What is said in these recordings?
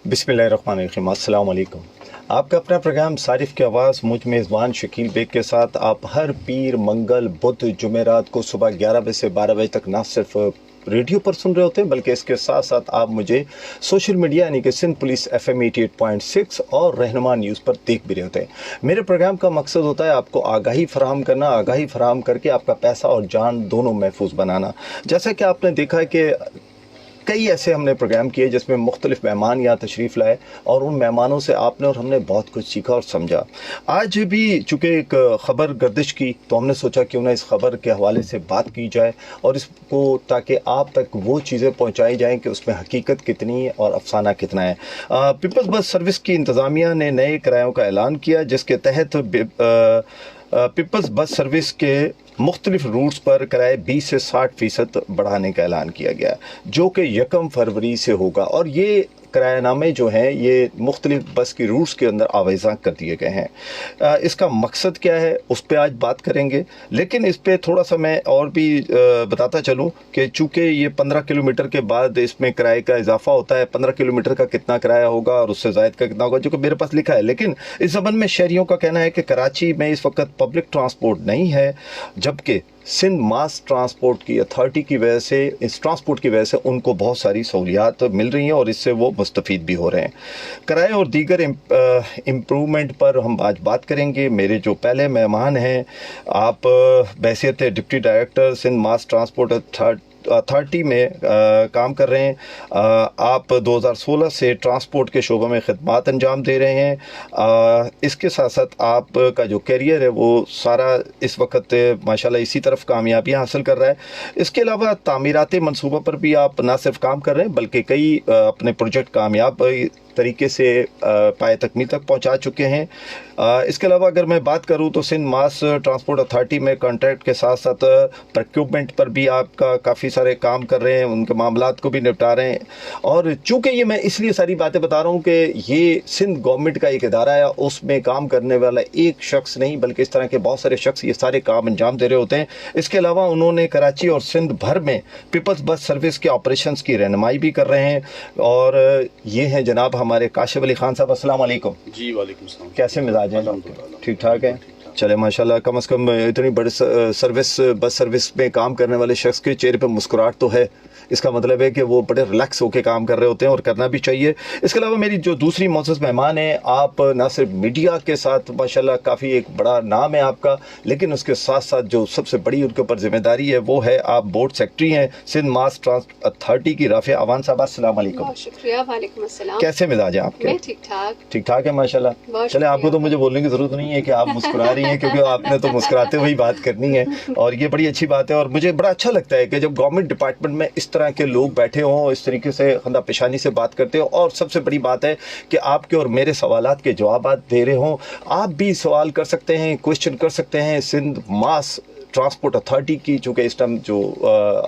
बिस्मिल्लाहिर्रहमानिर्रहीम, अस्सलाम वालेकुम। आपका अपना प्रोग्राम सारिफ की आवाज़, मुझ मेज़बान शकील बेग के साथ आप हर पीर, मंगल, बुध, जुमेरात को सुबह 11 बजे से 12 बजे तक ना सिर्फ रेडियो पर सुन रहे होते हैं, बल्कि इसके साथ साथ आप मुझे सोशल मीडिया यानी कि सिंध पुलिस FM 88.6 और रहनुमा न्यूज़ पर देख भी रहे होते हैं। मेरे प्रोग्राम का मकसद होता है आपको आगाही फराहम करना, आगाही फराहम करके आपका पैसा और जान दोनों महफूज बनाना। जैसा कि आपने देखा है कि कई ऐसे हमने प्रोग्राम किए जिसमें मुख्तलिफ मेहमान यहाँ तशरीफ़ लाए और उन मेहमानों से आपने और हमने बहुत कुछ सीखा और समझा। आज भी चूँकि एक ख़बर गर्दिश की, तो हमने सोचा क्यों ना इस ख़बर के हवाले से बात की जाए और इसको ताकि आप तक वो चीज़ें पहुँचाई जाएँ कि उसमें हकीकत कितनी है और अफसाना कितना है। पीपल्स बस सर्विस की इंतज़ामिया ने नए किरायों का ऐलान किया, जिसके तहत पीपल्स बस सर्विस के मुख्तलिफ रूट्स पर किराए 20 से 60% बढ़ाने का ऐलान किया गया, जो कि 1 फरवरी से होगा। और ये किरायानामे जो हैं ये मुख्तलिफ बस की रूट्स के अंदर आवेज़ा कर दिए गए हैं। इसका मकसद क्या है उस पर आज बात करेंगे, लेकिन इस पर थोड़ा सा मैं और भी बताता चलूँ कि चूँकि ये 15 किलोमीटर के बाद इसमें किराए का इजाफा होता है। 15 किलोमीटर का कितना किराया होगा और उससे ज़ायद का कितना होगा, जो कि मेरे पास लिखा है। लेकिन इस ज़बन में शहरियों का कहना है कि कराची में इस वक्त पब्लिक ट्रांसपोर्ट नहीं है, जबकि सिंध मास ट्रांसपोर्ट की अथॉरिटी की वजह से, इस ट्रांसपोर्ट की वजह से उनको बहुत सारी सहूलियात मिल रही हैं और इससे वो मुस्तफ़ीद भी हो रहे हैं। किराए और दीगर इम्प्रूवमेंट पर हम आज बात करेंगे। मेरे जो पहले मेहमान हैं, आप बहैसियत deputy director Sindh mass transport authority में काम कर रहे हैं। आप 2016 से ट्रांसपोर्ट के शोबे में खिदमात अंजाम दे रहे हैं। इसके साथ साथ आपका जो कैरियर है वो सारा इस वक्त माशाल्लाह इसी तरफ कामयाबियां हासिल कर रहा है। इसके अलावा तामीराती मनसूबा पर भी आप ना सिर्फ काम कर रहे हैं, बल्कि कई अपने प्रोजेक्ट कामयाब तरीके से पाए तकमील तक पहुंचा चुके हैं। इसके अलावा अगर मैं बात करूं तो सिंध मास ट्रांसपोर्ट अथॉरिटी में कॉन्ट्रैक्ट के साथ साथ प्रोक्योरमेंट पर भी आपका काफ़ी सारे काम कर रहे हैं, उनके मामलात को भी निपटा रहे हैं। और चूँकि ये मैं इसलिए सारी बातें बता रहा हूँ कि ये सिंध गवर्नमेंट का एक इदारा है, उसमें काम करने वाला एक शख्स नहीं बल्कि इस तरह के बहुत सारे शख्स ये सारे काम अंजाम दे रहे होते हैं। इसके अलावा उन्होंने कराची और सिंध भर में पीपल्स बस सर्विस के ऑपरेशंस की रहनुमाई भी कर रहे हैं। और ये हैं जनाब हमारे काशिफ अली खान साहब। अस्सलाम वालेकुम। जी वालेकुम सलाम। कैसे मिजाज हैं? ठीक ठाक है। चले माशाल्लाह, कम से कम इतनी बड़ी बस सर्विस में काम करने वाले शख्स के चेहरे पर मुस्कुराहट तो है। इसका मतलब है कि वो बड़े रिलैक्स होकर काम कर रहे होते हैं और करना भी चाहिए। इसके अलावा मेरी जो दूसरी मोअज़्ज़ज़ मेहमान है, आप ना सिर्फ मीडिया के साथ माशाल्लाह काफ़ी एक बड़ा नाम है आपका, लेकिन उसके साथ साथ जो सबसे बड़ी उनके ऊपर जिम्मेदारी है वो है आप बोर्ड सेक्रेटरी हैं सिंध मास ट्रांसपोर्ट अथॉरिटी की। राफिया अवान साहब, अस्सलाम वालेकुम। शुक्रिया। वालेकुम अस्सलाम। कैसे मिजाज है आपके? मैं ठीक ठाक। ठीक ठाक है माशाल्लाह। चले, आपको तो मुझे बोलने की ज़रूरत नहीं है कि आप मुस्कुरा रही हैं, क्योंकि आपने तो मुस्कुराते हुए बात करनी है और ये बड़ी अच्छी बात है। और मुझे बड़ा अच्छा लगता है कि जब गवर्नमेंट डिपार्टमेंट में इस तरह के लोग बैठे हों, इस तरीके से खंदा पेशानी से बात करते हो। और सबसे बड़ी बात है कि आपके और मेरे सवालात के जवाब दे रहे हों। आप भी सवाल कर सकते हैं, क्वेश्चन कर सकते हैं सिंध मास ट्रांसपोर्ट अथॉरिटी की, चूँकि इस टाइम जो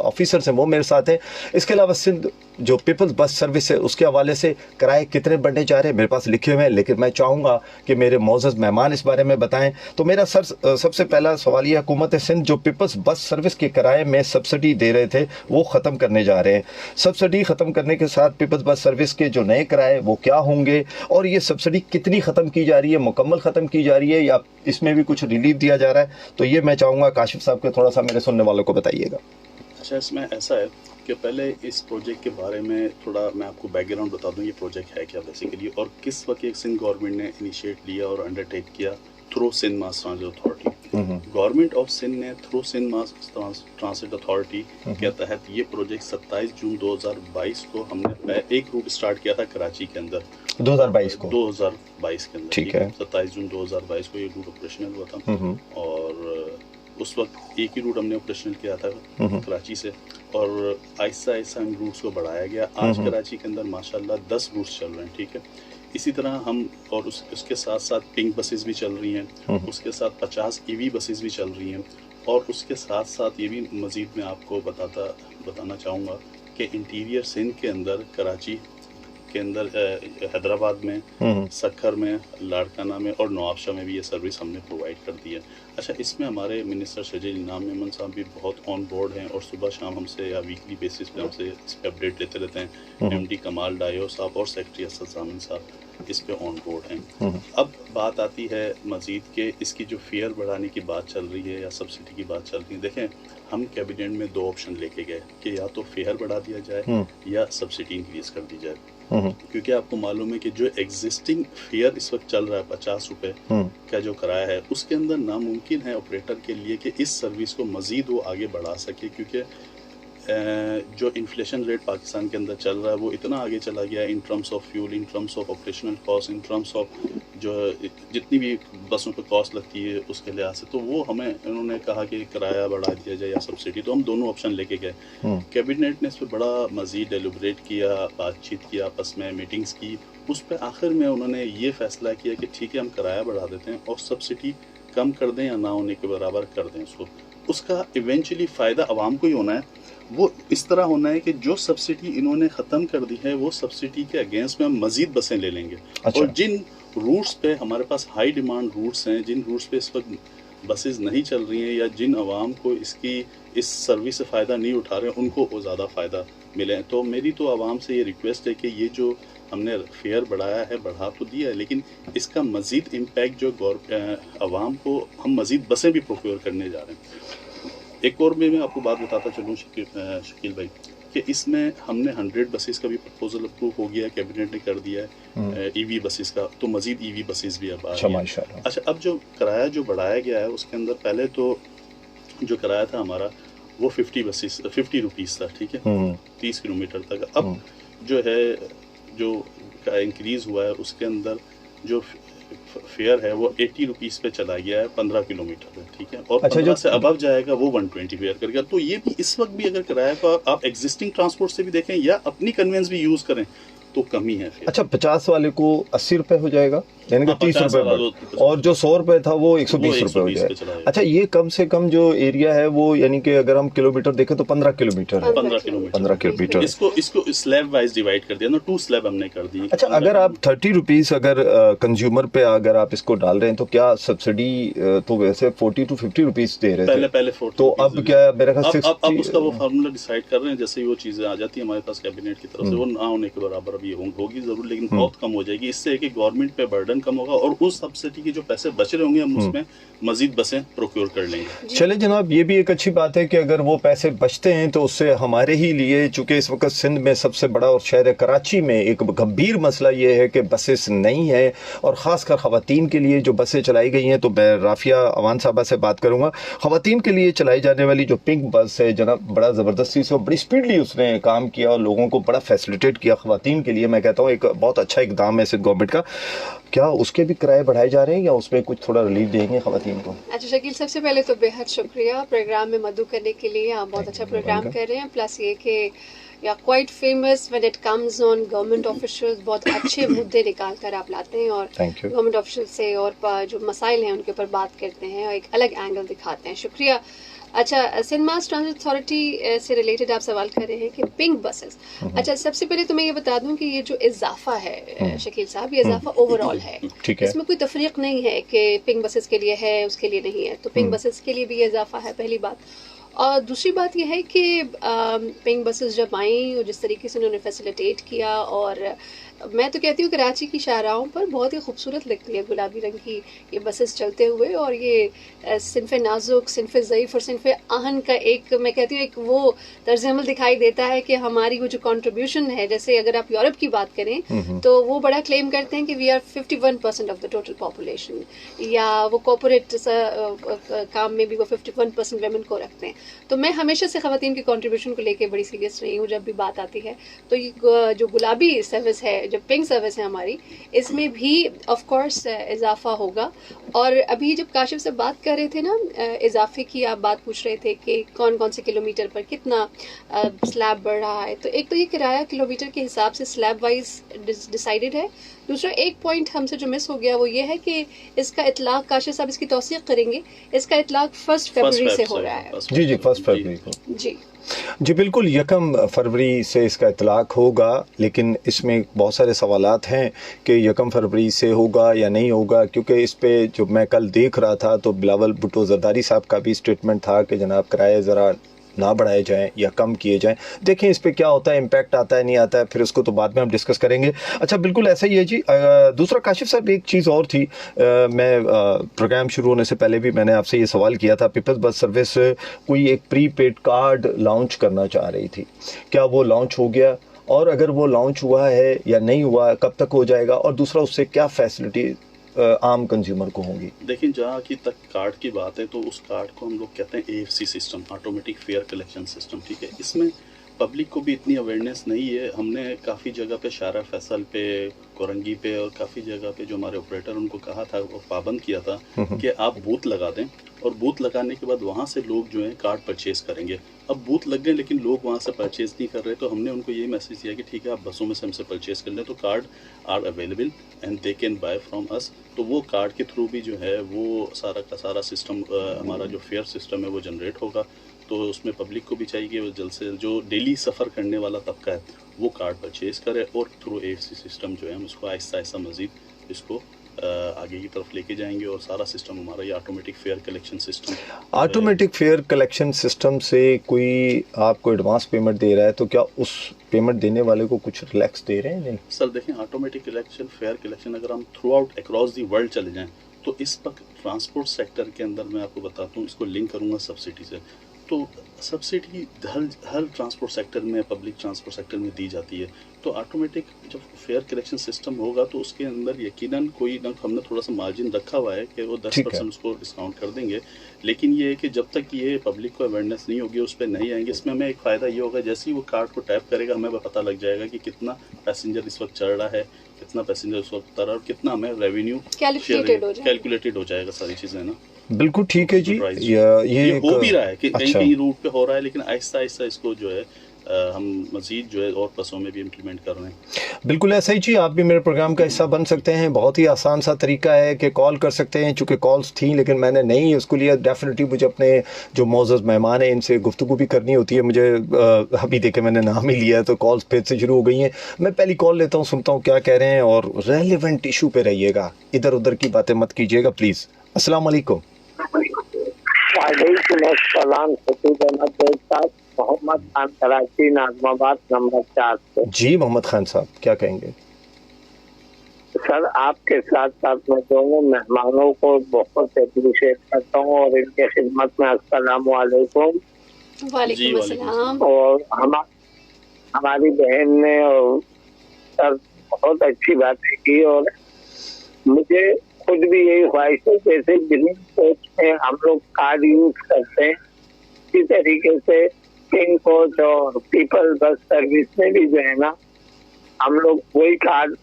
ऑफिसर्स हैं वो मेरे साथ हैं। इसके अलावा सिंध जो पीपल्स बस सर्विस है उसके हवाले से किराए कितने बढ़ने जा रहे हैं मेरे पास लिखे हुए हैं, लेकिन मैं चाहूँगा कि मेरे मोअज़्ज़ज़ मेहमान इस बारे में बताएं। तो मेरा सबसे पहला सवाल ये, हुकूमत सिंध जो पीपल्स बस सर्विस के किराए में सब्सिडी दे रहे थे वो ख़त्म करने जा रहे हैं। सब्सिडी ख़त्म करने के साथ पीपल्स बस सर्विस के जो नए किराए वो क्या होंगे और ये सब्सिडी कितनी ख़त्म की जा रही है, मुकम्मल ख़त्म की जा रही है या इसमें भी कुछ रिलीफ दिया जा रहा है? तो ये मैं चाहूँगा काशिफ साहब के थोड़ा सा मेरे सुनने वालों को बताइएगा। अच्छा, इसमें ऐसा है कि पहले इस प्रोजेक्ट के बारे में थोड़ा मैं आपको बैकग्राउंड बता दूं। ये प्रोजेक्ट है क्या बेसिकली और किस वक्त एक सिंध गवर्नमेंट ने इनिशिएट लिया और अंडरटेक किया through Sindh mass transit authority. Government of Sindh ने through Sindh mass transit authority के तहत ये प्रोजेक्ट 27 जून 2022 को हमने एक रूट स्टार्ट किया था कराची के अंदर। 2022 के अंदर, ठीक है। 27 जून 2022 को ये रूट ऑपरेशनल हुआ था और उस वक्त एक ही रूट हमने ऑपरेशनल किया था कराची से और आहिस्ता आहिस्ता इन रूट्स को बढ़ाया गया। आज कराची के अंदर माशाल्लाह 10 रूट्स चल रहे हैं, ठीक है। इसी तरह हम और उसके साथ साथ पिंक बसेस भी चल रही हैं, उसके साथ 50 EV बसेस भी चल रही हैं और उसके साथ साथ ये भी मज़ीद मैं आपको बताना चाहूँगा कि इंटीरियर सिंध के अंदर कराची کے اندر حیدرآباد میں، سکھر میں، لاڑکانہ میں اور نوابشاہ میں بھی یہ سروس ہم نے پرووائڈ کر دی ہے. اچھا، اس میں ہمارے منسٹر شجیل انعام میمن صاحب بھی بہت آن بورڈ ہیں اور صبح شام ہم سے یا ویکلی بیسس پہ ہم سے اس پہ اپڈیٹ لیتے رہتے ہیں. ایم ڈی کمال ڈائیو صاحب اور سیکرٹری اسد ضامن صاحب اس پہ آن بورڈ ہیں. اب بات آتی ہے مزید کہ اس کی جو فیئر بڑھانے کی بات چل رہی ہے یا سبسڈی کی بات چل رہی ہے. دیکھیں، ہم کیبنٹ میں 2 آپشن لے کے گئے کہ یا تو فیئر بڑھا دیا جائے یا سبسڈی انکریز کر دی جائے. کیونکہ آپ کو معلوم ہے کہ جو ایگزسٹنگ فیئر اس وقت چل رہا ہے 50 روپے کا جو کرایہ ہے، اس کے اندر ناممکن ہے آپریٹر کے لیے کہ اس سروس کو مزید وہ آگے بڑھا سکے، کیونکہ جو انفلیشن ریٹ پاکستان کے اندر چل رہا ہے وہ اتنا آگے چلا گیا ہے in terms of fuel, in terms of operational cost, in terms of جو جتنی بھی بسوں پہ کاسٹ لگتی ہے اس کے لحاظ سے. تو وہ ہمیں انہوں نے کہا کہ کرایہ بڑھا دیا جائے یا سبسڈی. تو ہم دونوں آپشن لے کے گئے. کیبنٹ نے اس پہ بڑا مزید ڈیلیبریٹ کیا، بات چیت کیا، آپس میں میٹنگز کی. اس پہ آخر میں انہوں نے یہ فیصلہ کیا کہ ٹھیک ہے، ہم کرایہ بڑھا دیتے ہیں اور سبسڈی کم کر دیں یا نہ ہونے کے برابر کر دیں اس کو. اس کا ایونچولی فائدہ عوام کو ہی ہونا ہے. وہ اس طرح ہونا ہے کہ جو سبسڈی انہوں نے ختم کر دی ہے وہ سبسڈی کے اگینسٹ میں ہم مزید بسیں لے لیں گے. اور جن روٹس پہ ہمارے پاس ہائی ڈیمانڈ روٹس ہیں، جن روٹس پہ اس وقت بسز نہیں چل رہی ہیں یا جن عوام کو اس سروس سے فائدہ نہیں اٹھا رہے ہیں، ان کو وہ زیادہ فائدہ ملے. تو میری تو عوام سے یہ ریکویسٹ ہے کہ یہ جو ہم نے فیئر بڑھایا ہے، بڑھا تو دیا ہے، لیکن اس کا مزید امپیکٹ جو عوام کو، ہم مزید بسیں بھی پروکیور کرنے جا رہے ہیں. ایک اور میں آپ کو بات بتاتا چلوں شکیل بھائی کہ اس میں ہم نے 100 بسیز کا بھی پرپوزل اپروو ہو گیا ہے، کیبنٹ نے کر دیا ہے ای وی بسیز کا. تو مزید ای وی بسیز بھی اب آ رہی ہیں. اچھا، اب جو کرایہ جو بڑھایا گیا ہے اس کے اندر پہلے تو جو کرایہ تھا ہمارا وہ 50 روپیز تھا، ٹھیک ہے، 30 کلومیٹر تک. اب جو ہے جو انکریز ہوا ہے اس کے اندر جو فیئر ہے وہ 80 روپیز پہ چلا گیا ہے 15 کلومیٹر پہ، ٹھیک ہے. اور 15 سے ابو جائے گا وہ 120 فیئر کر گیا. تو یہ بھی اس وقت بھی اگر کرایہ کو آپ ایگزسٹنگ ٹرانسپورٹ سے بھی دیکھیں یا اپنی کنوینس بھی یوز کریں تو کمی ہے. اچھا، 50 والے کو 80 روپے ہو جائے گا، یعنی کہ 30 روپے، اور جو 100 روپے تھا وہ 120 روپے ہو جائے گا. اچھا، یہ کم سے کم جو ایریا ہے وہ یعنی کہ اگر ہم کلومیٹر دیکھیں تو 15 کلومیٹر ہے. 15 کلومیٹر اس کو سلیب وائز ڈیوائڈ کر دیا نا، 2 سلیب ہم نے کر دی. اچھا، اگر آپ 30 روپیز اگر کنزیومر پہ اگر آپ اس کو ڈال رہے ہیں تو کیا سبسڈی تو ویسے 40 to 50 روپیز دے رہے تھے پہلے، تو اب کیا میرے خیال 60؟ اب اس کا وہ فارمولا ڈیسائیڈ کر رہے ہیں. جیسے ہی وہ چیزیں آ جاتی ہیں ہمارے پاس کیبنٹ کی طرف سے، وہ نہ ہونے کے برابر ابھی ہوگی ضرور، لیکن بہت کم ہو جائے گی. اس سے کہ گورنمنٹ پہ برڈن کم ہوگا اور اس سبسڈی کے جو پیسے بچ رہے ہوں گے ہم اس میں مزید بسیں پروکیور کر لیں گے. چلے جناب، یہ بھی ایک اچھی بات ہے کہ اگر وہ پیسے بچتے ہیں تو اس سے ہمارے ہی لیے، چونکہ اس وقت سندھ میں سب سے بڑا اور شہر کراچی میں ایک گمبھیر مسئلہ یہ ہے کہ بسیں نہیں ہیں، اور خاص کر خواتین کے لیے جو بسیں چلائی گئی ہیں. تو میں رافیہ اوان صاحبہ سے بات کروں گا. خواتین کے لیے چلائی جانے والی جو پنک بس ہے جناب، بڑا زبردستی سے، بڑی اسپیڈلی اس نے کام کیا اور لوگوں کو بڑا فیسلیٹیٹ کیا خواتین کے لیے. میں کہتا ہوں ایک بہت اچھا اقدام ہے سندھ گورنمنٹ کا. کیا اس کے بھی کرائے بڑھائے جا رہے ہیں یا اس میں کچھ تھوڑا ریلیف دیں گے خواتین کو؟ اچھا شکیل، سب سے پہلے تو بے حد شکریہ پروگرام میں مدعو کرنے کے لیے. آپ بہت اچھا پروگرام کر رہے ہیں. پلس یہ کہ یا quite famous when it comes on government officials, بہت اچھے مدعے نکال کر آپ لاتے ہیں اور گورنمنٹ آفیشل سے اور جو مسائل ہیں ان کے اوپر بات کرتے ہیں اور ایک الگ اینگل دکھاتے ہیں. شکریہ. اچھا، سندھ ماس ٹرانزٹ اتھارٹی سے ریلیٹڈ آپ سوال کر رہے ہیں کہ پنک بسز. اچھا، سب سے پہلے تو میں یہ بتا دوں کہ یہ جو اضافہ ہے شکیل صاحب، یہ اضافہ اوور آل ہے. اس میں کوئی تفریق نہیں ہے کہ پنک بسز کے لیے ہے اس کے لیے نہیں ہے. تو پنک بسز کے لیے بھی یہ اضافہ ہے، پہلی بات. اور دوسری بات یہ ہے کہ پنک بسز جب آئیں اور جس طریقے سے انہوں نے فیسیلیٹیٹ کیا، اور میں تو کہتی ہوں کراچی کی شاہراہوں پر بہت ہی خوبصورت لگتی ہے گلابی رنگ کی یہ بسز چلتے ہوئے. اور یہ صنف نازک، صنف ضعیف اور صنف آہن کا ایک، میں کہتی ہوں ایک وہ طرز عمل دکھائی دیتا ہے کہ ہماری وہ جو کنٹریبیوشن ہے. جیسے اگر آپ یورپ کی بات کریں تو وہ بڑا کلیم کرتے ہیں کہ we are 51% of the total population, یا وہ کارپوریٹ کام میں بھی وہ 51% ویمن کو رکھتے ہیں. تو میں ہمیشہ سے خواتین کی کنٹریبیوشن کو لے کے بڑی سیریس رہی ہوں جب بھی بات آتی ہے. تو یہ جو گلابی سروس ہے، جو پنک سروس ہے ہماری، اس میں بھی آف کورس اضافہ ہوگا. اور ابھی جب کاشف سے بات کر رہے تھے نا اضافے کی، آپ بات پوچھ رہے تھے کہ کون کون سے کلومیٹر پر کتنا سلیب بڑھ رہا ہے. تو ایک تو یہ کرایہ کلومیٹر کے حساب سے سلیب وائز ڈیسائیڈڈ ہے. دوسرا ایک پوائنٹ ہم سے جو مس ہو گیا وہ یہ ہے کہ اس کا اطلاق، کاشف صاحب اس کی توثیق کریں گے، اس کا اطلاق 1 فروری سے ہو رہا ہے. جی 1 فروری کو. جی جی بالکل، 1 فروری سے اس کا اطلاق ہوگا، لیکن اس میں بہت سارے سوالات ہیں کہ 1 فروری سے ہوگا یا نہیں ہوگا، کیونکہ اس پہ جو میں کل دیکھ رہا تھا تو بلاول بھٹو زرداری صاحب کا بھی اسٹیٹمنٹ تھا کہ جناب کرائے ذرا نہ بڑھائے جائیں یا کم کیے جائیں. دیکھیں اس پہ کیا ہوتا ہے، امپیکٹ آتا ہے نہیں آتا ہے، پھر اس کو تو بعد میں ہم ڈسکس کریں گے. اچھا بالکل ایسا ہی ہے جی. دوسرا کاشف صاحب ایک چیز اور تھی، میں پروگرام شروع ہونے سے پہلے بھی میں نے آپ سے یہ سوال کیا تھا، پیپلز بس سروس کوئی ایک پری پیڈ کارڈ لانچ کرنا چاہ رہی تھی، کیا وہ لانچ ہو گیا؟ اور اگر وہ لانچ ہوا ہے یا نہیں ہوا، کب تک ہو جائے گا؟ اور دوسرا اس سے کیا فیسلٹی عام کنزیومر کو ہوں گی؟ دیکھیں جہاں کی تک کارڈ کی بات ہے تو اس کارڈ کو ہم لوگ کہتے ہیں AFC system, automatic fare collection system. ٹھیک ہے، اس میں پبلک کو بھی اتنی اویئرنیس نہیں ہے. ہم نے کافی جگہ پہ شارع فیصل پہ، کورنگی پہ اور کافی جگہ پہ جو ہمارے آپریٹر ان کو کہا تھا، وہ پابند کیا تھا کہ آپ بوتھ لگا دیں، اور بوتھ لگانے کے بعد وہاں سے لوگ جو ہیں کارڈ پرچیز کریں گے. اب بوتھ لگ گئے لیکن لوگ وہاں سے پرچیز نہیں کر رہے، تو ہم نے ان کو یہی میسج دیا کہ ٹھیک ہے آپ بسوں میں سے ہم سے پرچیز کر لیں، تو card are available and they can buy from us. تو وہ کارڈ کے تھرو بھی جو ہے وہ سارا کا سارا سسٹم، ہمارا جو فیئر سسٹم ہے وہ جنریٹ ہوگا. تو اس میں پبلک کو بھی چاہیے کہ وہ جلد سے جو ڈیلی سفر کرنے والا طبقہ ہے وہ کارڈ پرچیز کرے، اور تھرو AFC سسٹم جو ہے ہم اس کو آہستہ آہستہ مزید اس کو آگے کی طرف لے کے جائیں گے. اور سارا سسٹم ہمارا یہ automatic fare collection system, automatic fare collection system سے کوئی آپ کو ایڈوانس پیمنٹ دے رہا ہے تو کیا اس پیمنٹ دینے والے کو کچھ ریلیکس دے رہے ہیں؟ نہیں سر دیکھیں، آٹومیٹک کلیکشن فیئر کلیکشن اگر ہم through out across the world چلے جائیں تو اس وقت ٹرانسپورٹ سیکٹر کے اندر میں آپ کو بتاتا ہوں، اس کو لنک کروں گا سبسڈی سے. تو سبسڈی ہر ٹرانسپورٹ سیکٹر میں، پبلک ٹرانسپورٹ سیکٹر میں دی جاتی ہے. تو آٹومیٹک جب فیئر کلیکشن سسٹم ہوگا تو اس کے اندر یقیناً کوئی نہ ہم نے تھوڑا سا مارجن رکھا ہوا ہے کہ وہ 10% اس کو ڈسکاؤنٹ کر دیں گے. لیکن یہ ہے کہ جب تک یہ پبلک کو اویئرنیس نہیں ہوگی، اس پہ نہیں آئیں گے. اس میں ہمیں ایک فائدہ یہ ہوگا، جیسے ہی وہ کارڈ کو ٹیپ کرے گا ہمیں پتہ لگ جائے گا کہ کتنا پیسنجر اس وقت چڑھ رہا ہے، کتنا پیسنجر اس وقت اتر رہا ہے، اور کتنا ہمیں ریونیو کیلکولیٹڈ ہو جائے گا. ساری چیزیں نا بالکل ٹھیک ہے جی. یہ ہو بھی رہا ہے کہ کہیں کہیں روٹ پہ ہو رہا ہے، لیکن آہستہ آہستہ اس کو جو ہے ہم مزید جو ہے اور بسوں میں بھی امپلیمنٹ کر رہے ہیں. بالکل ایسا ہی جی. آپ بھی میرے پروگرام کا حصہ بن سکتے ہیں. بہت ہی آسان سا طریقہ ہے کہ کال کر سکتے ہیں. چونکہ کالز تھیں لیکن میں نے نہیں اس کو لیا. ڈیفینیٹلی مجھے اپنے جو معزز مہمان ہیں ان سے گفتگو بھی کرنی ہوتی ہے. مجھے ابھی دیکھے میں نے نام ہی لیا ہے تو کالز پھر سے شروع ہو گئی ہیں. میں پہلی کال لیتا ہوں، سنتا ہوں کیا کہہ رہے ہیں، اور ریلیونٹ ایشو پہ رہیے گا، ادھر ادھر کی باتیں مت کیجیے گا پلیز. السلام علیکم. وعلیکم السلام. خطیب احمد صاحب، محمد خان کراچی ناظم آباد نمبر 4 سے. جی محمد خان صاحب کیا کہیں گے؟ سر آپ کے ساتھ ساتھ میں دونوں مہمانوں کو بہت اپریشیٹ کرتا ہوں اور ان کے خدمت میں السلام علیکم. وعلیکم السلام. اور ہماری بہن نے اور سر بہت اچھی باتیں کی، اور مجھے خود بھی یہی خواہش ہے جیسے گرین کوچ میں ہم لوگ کارڈ یوز کرتے ہیں، اسی طریقے سے کنگ کوچ اور پیپل بس سروس میں بھی جو ہے نا ہم لوگ وہی کارڈ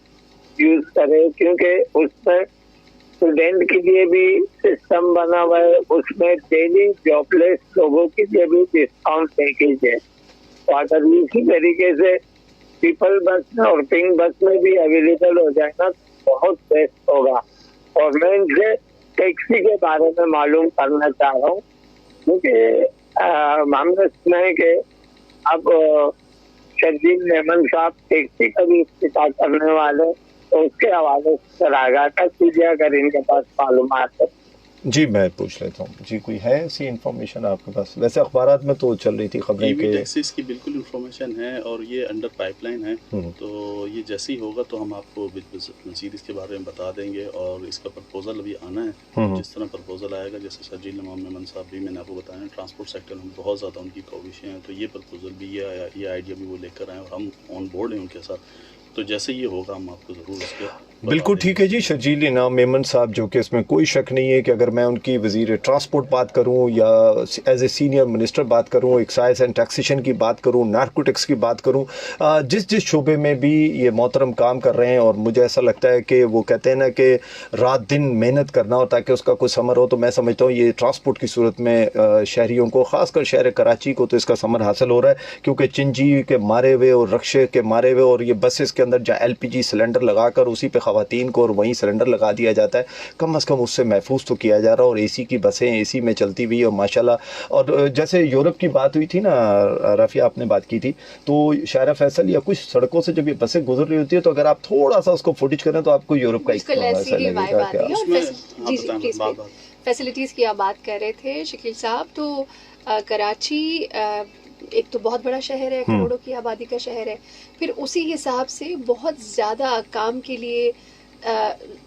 یوز کریں، کیونکہ اس میں اسٹوڈینٹ کے لیے بھی سسٹم بنا ہوا ہے، اس میں ڈیلی جاب لیس لوگوں کے لیے بھی ڈسکاؤنٹ پیکیج ہے. تو اگر اسی طریقے سے پیپل بس میں اور پنک بس میں بھی اویلیبل ہو جائے گا تو بہت بیسٹ ہوگا. اور میں ان سے ٹیکسی کے بارے میں معلوم کرنا چاہ رہا ہوں، کیونکہ ہم نے سنا ہے کہ اب شرجیل میمن صاحب ٹیکسی کا بھی افتتاح کرنے والے، تو اس کے حوالے سے آگاہ کیجیے اگر ان کے پاس معلومات ہے. جی میں پوچھ لیتا ہوں. جی کوئی ہے ایسی انفارمیشن آپ کے پاس؟ ویسے اخبارات میں تو چل رہی تھی خبریں کہ ٹیکسیز کی بالکل انفارمیشن ہے اور یہ انڈر پائپ لائن ہے. تو یہ جیسے ہی ہوگا تو ہم آپ کو مزید اس کے بارے میں بتا دیں گے. اور اس کا پرپوزل ابھی آنا ہے. جس طرح پرپوزل آئے گا، جیسے شرجیل میمن صاحب بھی میں نے آپ کو بتایا، ٹرانسپورٹ سیکٹر میں بہت زیادہ ان کی کوششیں ہیں. تو یہ پرپوزل بھی یہ آئیڈیا بھی وہ لے کر آئے اور ہم آن بورڈ ہیں ان کے ساتھ. تو جیسے یہ ہوگا ہم آپ کو ضرور اس کے بالکل ٹھیک ہے جی. شرجیل انعام میمن صاحب، جو کہ اس میں کوئی شک نہیں ہے کہ اگر میں ان کی وزیر ٹرانسپورٹ بات کروں یا ایز اے سینئر منسٹر بات کروں، ایکسائز اینڈ ٹیکسیشن کی بات کروں، نارکوٹکس کی بات کروں، جس شعبے میں بھی یہ محترم کام کر رہے ہیں، اور مجھے ایسا لگتا ہے کہ وہ کہتے ہیں نا کہ رات دن محنت کرنا ہو تاکہ اس کا کوئی ثمر ہو. تو میں سمجھتا ہوں یہ ٹرانسپورٹ کی صورت میں شہریوں کو، خاص کر شہر کراچی کو تو اس کا ثمر حاصل ہو رہا ہے، کیونکہ چنجی کے مارے ہوئے اور رکشے کے مارے ہوئے اور یہ بسز کے اندر جہاں LPG سلنڈر لگا کر اسی پہ خواتین کو اور وہیں سلنڈر لگا دیا جاتا ہے. کم از کم اس سے محفوظ تو کیا جا رہا ہے. اور اے سی کی بسیں اے سی میں چلتی ہوئی اور ماشاءاللہ. اور جیسے یورپ کی بات ہوئی تھی نا رافیہ, آپ نے بات کی تھی, تو شاعرہ فیصل یا کچھ سڑکوں سے جب یہ بسیں گزر رہی ہوتی ہے تو اگر آپ تھوڑا سا اس کو فوٹیج کریں تو آپ کو یورپ کا ایسا لگے گا کیا. فیسلٹیز کی آپ بات کر رہے تھے شکیل صاحب, تو کراچی ایک تو بہت بڑا شہر ہے, کروڑوں کی آبادی کا شہر ہے, پھر اسی حساب سے بہت زیادہ کام کے لیے,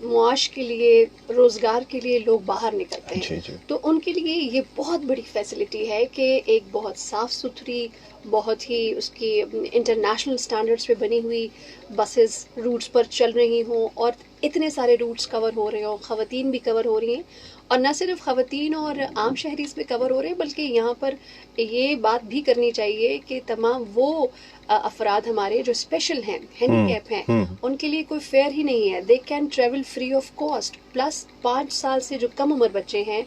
معاش کے لیے, روزگار کے لیے لوگ باہر نکلتے ہیں. تو ان کے لیے یہ بہت بڑی فیسلٹی ہے کہ ایک بہت صاف ستھری, بہت ہی اس کی انٹرنیشنل سٹینڈرڈز پہ بنی ہوئی بسز روٹس پر چل رہی ہوں, اور اتنے سارے روٹس کور ہو رہے ہوں, خواتین بھی کور ہو رہی ہیں, اور نہ صرف خواتین اور عام شہری اس میں کور ہو رہے ہیں, بلکہ یہاں پر یہ بات بھی کرنی چاہیے کہ تمام وہ افراد ہمارے جو اسپیشل ہیں, ہینڈی کیپ ہیں, ان کے لیے کوئی فیئر ہی نہیں ہے. They can travel free of cost, plus 5 سال سے جو کم عمر بچے ہیں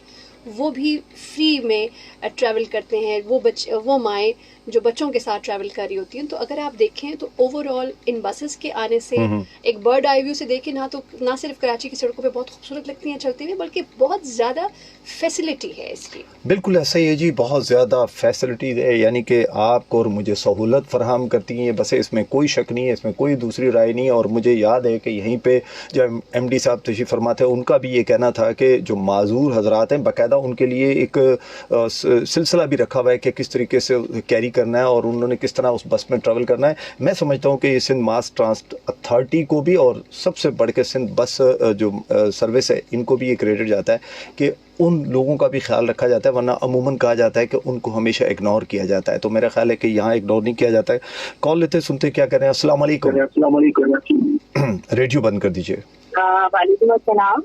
وہ بھی فری میں ٹریول کرتے ہیں. وہ مائیں جو بچوں کے ساتھ ٹریول کر رہی ہوتی ہیں. تو اگر آپ دیکھیں تو اوور آل ان بسز کے آنے سے ایک برڈ آئی ویو سے دیکھیں نہ صرف کراچی کی سڑکوں پہ بہت خوبصورت لگتی ہیں چلتے ہوئے, بلکہ بہت زیادہ فیسلٹی ہے اس کی. بالکل ایسا ہی ہے جی, بہت زیادہ فیسلٹی ہے, یعنی کہ آپ کو اور مجھے سہولت فراہم کرتی ہیں یہ بسیں, اس میں کوئی شک نہیں ہے, اس میں کوئی دوسری رائے نہیں ہے. اور مجھے یاد ہے کہ یہیں پہ جب ایم ڈی صاحب تشریف فرما تھے, ان کا بھی یہ کہنا تھا کہ جو معذور حضرات ہیں باقاعدہ ان کے لیے ایک سلسلہ بھی رکھا ہوا ہے کہ کس طریقے سے کیری کرنا ہے اور انہوں نے کس طرح اس بس میں ٹریول کرنا ہے. میں سمجھتا ہوں کہ یہ سندھ ماس ٹرانسپورٹ اتھارٹی کو بھی اور سب سے بڑھ کے سندھ بس جو سروس ہے ان کو بھی یہ کریڈٹ جاتا ہے کہ ان لوگوں کا بھی خیال رکھا جاتا ہے, ورنہ عموماً کہا جاتا ہے کہ ان کو ہمیشہ اگنور کیا جاتا ہے. تو میرا خیال ہے کہ یہاں اگنور نہیں کیا جاتا ہے. کال لیتے سنتے کیا کریں. السلام علیکم. ریڈیو بند کر دیجیے. وعلیکم السلام.